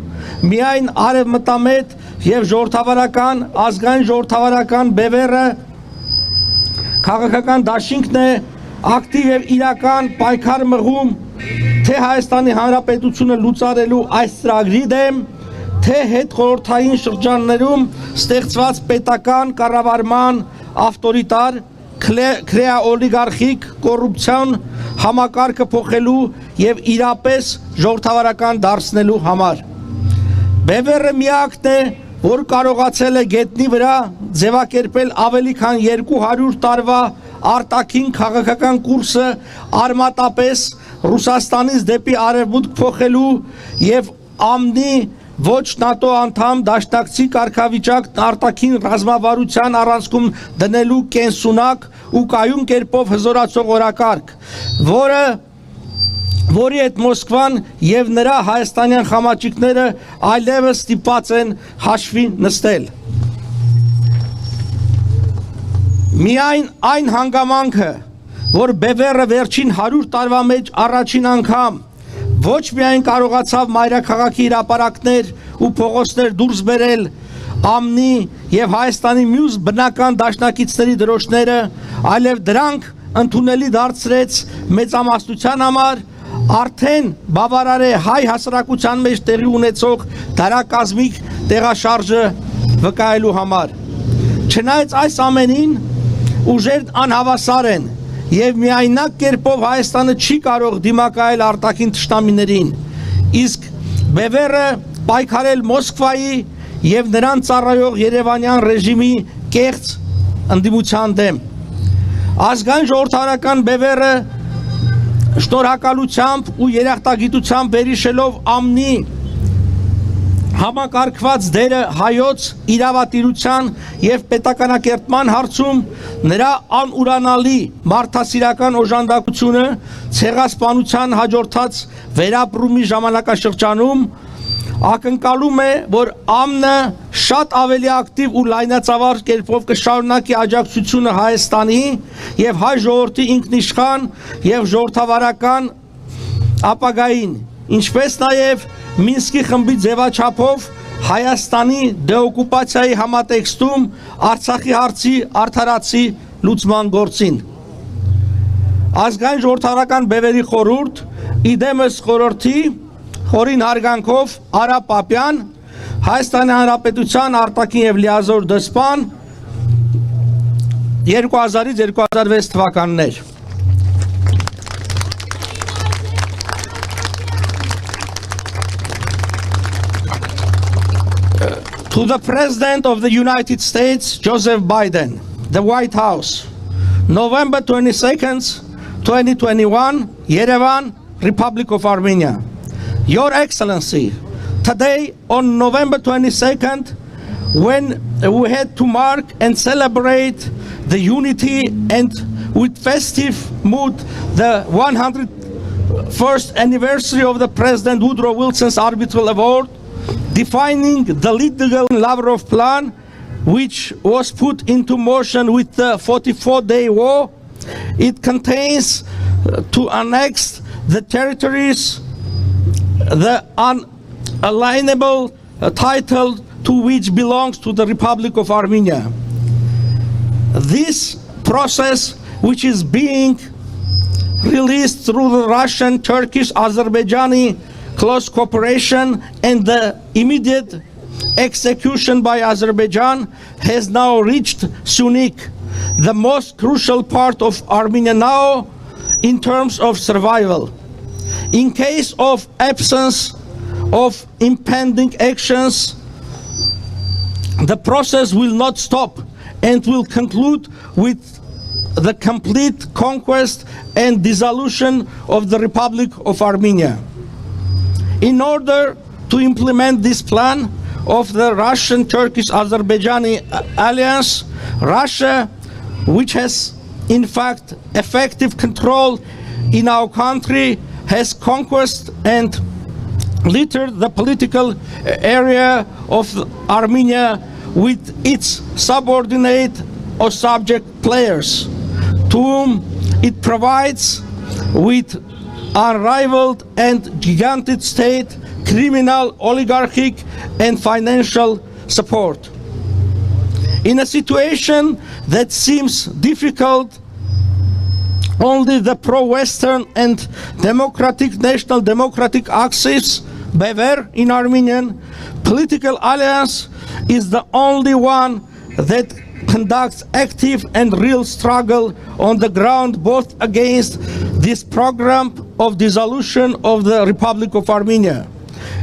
միայն արևմտամետ եւ ժողովրդավարական, ազգային ժողովրդավարական Բևեռը քաղաքական դաշինքն է ակտիվ եւ իրական պայքար մղում թե Հայաստանի Հանրապետությունը լուծարելու այս ծրագրի դեմ, թե հետխորհրդային շրջաններում ստեղծված պետական կառավարման ավտորիտար քրեա-օլիգարխիկ կոռուպցիոն համակարգը փոխելու եւ իրապես ժողովրդավարական դարձնելու համար։ Բևերը միակն է, որ կարողացել է գետնի վրա ձևակերպել ավելի քան 200 տարվա արտաքին քաղաքական կուրսը արմատապես Ռուսաստանից դեպի արևմուտք փոխելու եւ ԱՄՆ-ի ոչ ՆԱՏՕ անդամ դաշնակցի կարգավիճակ արտաքին ռազմավարության առանցքում դնելու կենսունակ ու կայուն կերպով հզորացող օրակարգ, որի հետ Մոսկվան եւ նրա հայաստանյան խամաճիկները այլևս ստիպված են հաշվի նստել։ Միայն այն հանգամանքը, որ Բևերը վերջին 100 տարվա մեջ առաջին անգամ ոչ միայն կարողացավ մայրաքաղաքի հրապարակներ ու փողոցներ դուրս բերել ԱՄՆ-ի եւ Հայաստանի մյուս բնական դաշնակիցների դրոշները, այլև դրանք ընդունելի դարձրեց մեծամասնության համար, արդեն բավարար է հայ հասարակության մեջ տեղի ունեցող դարակազմիկ տեղաշարժը վկայելու համար։ Չնայած այս ամենին ուժերն անհավասար են եւ միայնակ կերպով Հայաստանը չի կարող դիմակայել արտաքին թշնամիներին, իսկ Բևերը պայքարել Մոսկվայի եւ նրան ծառայող Երևանյան ռեժիմի կեղծ ընդդիմության դեմ։ Ազգային ժողովրդարական Բևերը շնորհակալությամբ ու երախտագիտությամբ վերհիշելով ԱՄՆ-ի համակարգված դերը հայոց իրավատիրության եւ պետականակերտման հարցում նրա անուրանալի մարդասիրական օժանդակությունը ցեղասպանության հաջորդած վերապրումի ժամանակաշրջանում ակնկալում է, որ ԱՄՆ-ը շատ ավելի ակտիվ ու լայնածավալ կերպով կշարունակի աջակցությունը Հայաստանի եւ հայ ժողովրդի ինքնիշխան եւ ժողովրդավարական ապագային, ինչպես նաեւ Մինսկի խմբի ձևաչափով Հայաստանի դեօկուպացիայի համատեքստում Արցախի հարցի արդարացի լուծման գործին։ Ազգային ժողովրդարական Բևերի խորհուրդ իդեմս խորհրդի խորին հարգանքով Արա Պապյան, Հայաստանի Հանրապետության արտաքին եւ լիազոր դեսպան 2000-ից 2006 թվականներ։ To the President of the United States, Joseph Biden, the White House, November 22nd, 2021, Yerevan, Republic of Armenia. Your Excellency, today on November 22nd, when we had to mark and celebrate the unity and with festive mood the 101st anniversary of the President Woodrow Wilson's Arbitral Award, defining the legal Lavrov plan, which was put into motion with the 44-day war. It contains to annex the territories, the unalienable title to which belongs to the Republic of Armenia. This process, which is being released through the Russian, Turkish, Azerbaijani close cooperation and the immediate execution by Azerbaijan, has now reached Syunik, the most crucial part of Armenia now in terms of survival. In case of absence of impending actions, the process will not stop and will conclude with the complete conquest and dissolution of the Republic of Armenia. In order to implement this plan of the Russian-Turkish-Azerbaijani alliance, Russia, which has in fact effective control in our country, has conquered and littered the political area of Armenia with its subordinate or subject players, to whom it provides with unrivaled and gigantic state, criminal, oligarchic, and financial support. In a situation that seems difficult, only the pro-Western and democratic National Democratic Axis, BEVER in Armenian, political alliance is the only one that conducts active and real struggle on the ground both against this program of dissolution of the Republic of Armenia.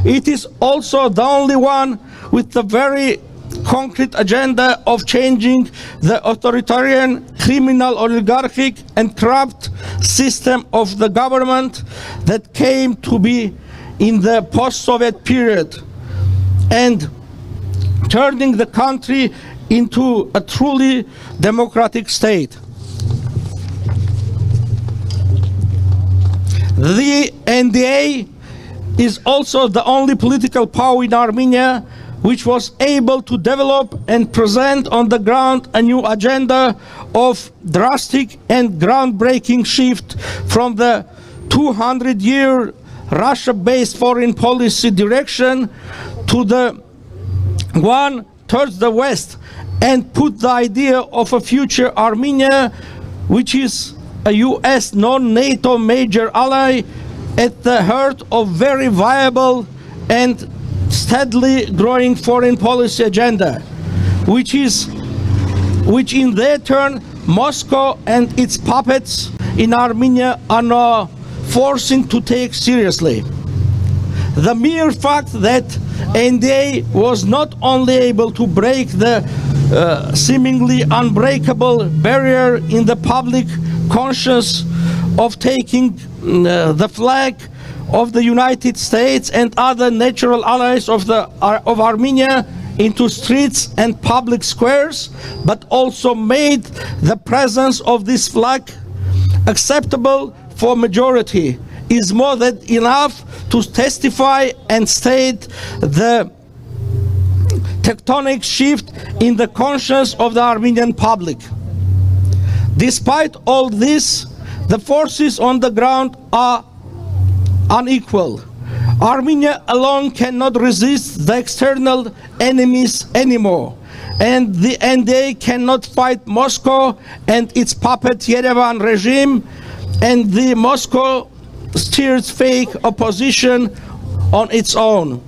It is also the only one with the very concrete agenda of changing the authoritarian, criminal, oligarchic and corrupt system of the government that came to be in the post-Soviet period and turning the country into a truly democratic state. The NDA is also the only political power in Armenia which was able to develop and present on the ground a new agenda of drastic and groundbreaking shift from the 200-year Russia-based foreign policy direction to the one towards the West, and put the idea of a future Armenia, which is a US non-NATO major ally, at the heart of very viable and steadily growing foreign policy agenda, which in their turn Moscow and its puppets in Armenia are now forcing to take seriously. The mere fact that NDA was not only able to break the seemingly unbreakable barrier in the public conscience of taking the flag of the United States and other natural allies of Armenia into streets and public squares, but also made the presence of this flag acceptable for majority, is more than enough to testify and state the tectonic shift in the conscience of the Armenian public. Despite all this, the forces on the ground are unequal. Armenia alone cannot resist the external enemies anymore, and the NDA cannot fight Moscow and its puppet Yerevan regime and the Moscow steered fake opposition on its own.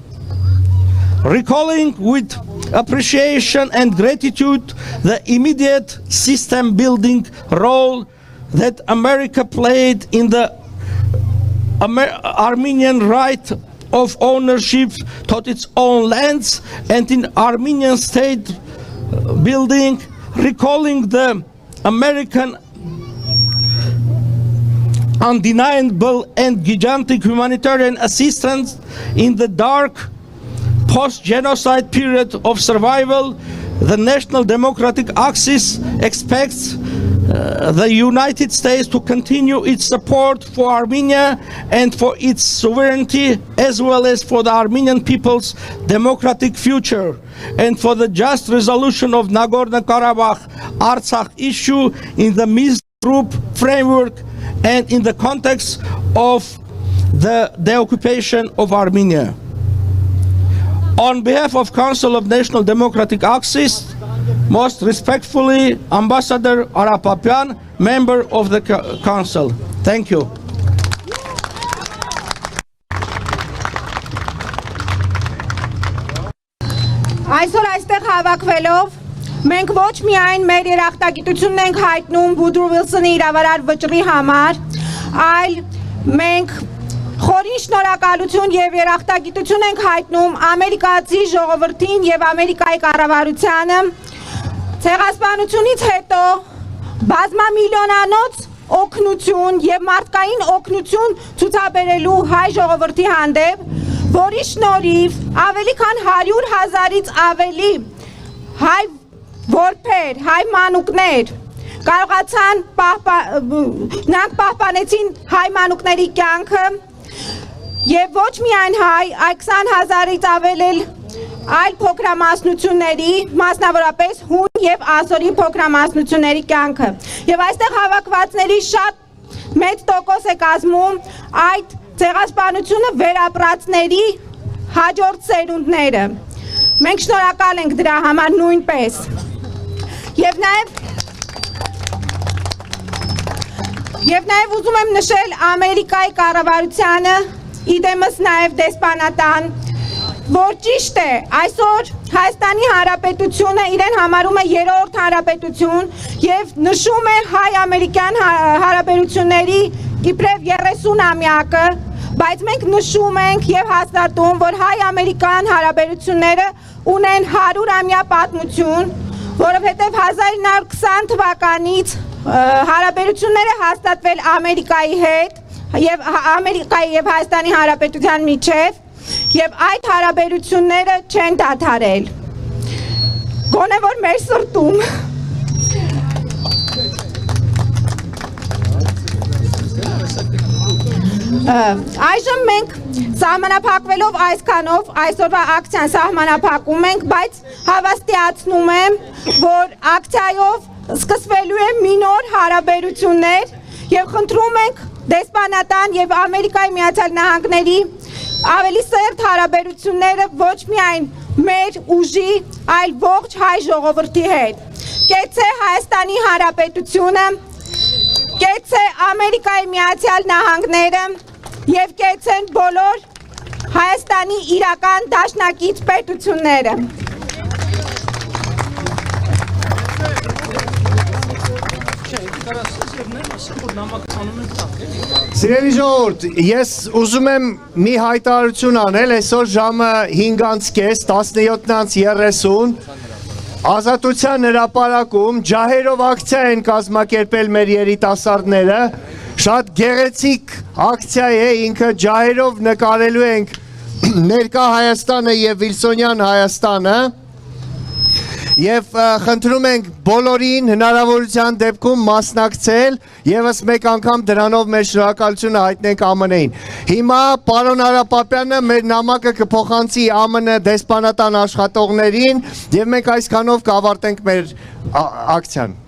Recalling with appreciation and gratitude the immediate system building role that America played in the Armenian right of ownership to its own lands and in Armenian state building, recalling the American undeniable and gigantic humanitarian assistance in the dark post-genocide period of survival, the National Democratic Axis expects the United States to continue its support for Armenia and for its sovereignty, as well as for the Armenian people's democratic future, and for the just resolution of Nagorno-Karabakh Artsakh issue in the Minsk group framework and in the context of the occupation of Armenia. On behalf of Council of National Democratic Axis, most respectfully, Ambassador Arapapian, member of the Council. Thank you. Այսօր այստեղ հավաքվելով մենք ոչ միայն մեր երախտագիտությունն ենք հայտնում Վուդրո Վիլսոնի իրավարար վճռի համար, այլ մենք խորին շնորհակալություն եւ երախտագիտություն ենք հայտնում ամերիկացի ժողովրդին եւ Ամերիկայի կառավարությանը ցեղասպանությունից հետո բազմամիլիոնանոց օգնություն եւ մարդկային օգնություն ցուցաբերելու հայ ժողովրդի հանդեպ, որի շնորհիվ ավելի քան 100,000-ից ավելի հայ որբեր, հայ մանուկներ կարողացան նրանք պահպանեցին հայ մանուկների կյանքը եւ ոչ միայն հայ, այլ 20,000-ից ավել այլ փոքրամասնությունների, մասնավորապես հուն եւ ազորի փոքրամասնությունների կյանքը։ Եվ այստեղ հավաքվածների շատ մեծ տոկոս է կազմում այդ ցեղասպանությունը վերապրածների հաջորդ սերունդները։ Մենք շնորհակալ ենք դրա համար նույնպես։ Եվ նաև ուզում եմ նշել Ամերիկայի կառավարությանը, իդեմս նաև դեսպանատան, որ ճիշտ է, այսօր Հայաստանի Հանրապետությունը իրեն համարում է երրորդ հանրապետություն եւ նշում է հայ-ամերիկյան հարաբերությունների իբրև 30-ամյակը, բայց մենք նշում ենք եւ հաստատում, որ հայ-ամերիկյան հարաբերությունները ունեն 100-ամյա պատմություն, որովհետեւ 1920 թվականից հարաբերությունները հաստատվել Ամերիկայի հետ եւ Ամերիկայի եւ Հայաստանի Հանրապետության միջեւ եւ այդ հարաբերությունները չեն դադարել։ Գոնե որ մեր սրտում։ Այժմ մենք սահմանափակվելով այսքանով այսօրվա ակցիան սահմանափակում ենք, բայց հավաստիացնում եմ, որ ակցիայով սկսվելու է մի նոր հարաբերություններ եւ խնդրում ենք դեսպանատան եւ Ամերիկայի Միացյալ Նահանգների ավելի սերտ հարաբերությունները ոչ միայն մեր ուժի, այլ ողջ հայ ժողովրդի հետ։ Կեցե Հայաստանի Հանրապետությունը, կեցե Ամերիկայի Միացյալ Նահանգները եւ կեցեն բոլոր Հայաստանի իրական դաշնակից պետությունները։ Սիրելի ժողովուրդ, ես ուզում եմ մի հայտարարություն անել, այսօր ժամը 5:30, 17:30, Ազատության հրապարակում ջահերով ակցիա են կազմակերպել մեր երիտասարդները, շատ գեղեցիկ ակցիա է, ինքը ջահերով նկարելու ենք ներկա Հայաստանը եւ Վիլսոնյան Հայաստանը եւ խնդրում ենք բոլորին հնարավորության դեպքում մասնակցել եւս մեկ անգամ դրանով մեր շնորհակալությունը հայտնենք ԱՄՆ-ին։ Հիմա պարոն Հարապապյանը մեր նամակը կփոխանցի ԱՄՆ դեսպանատան աշխատողներին եւ մենք այսքանով կավարտենք մեր ակցիան։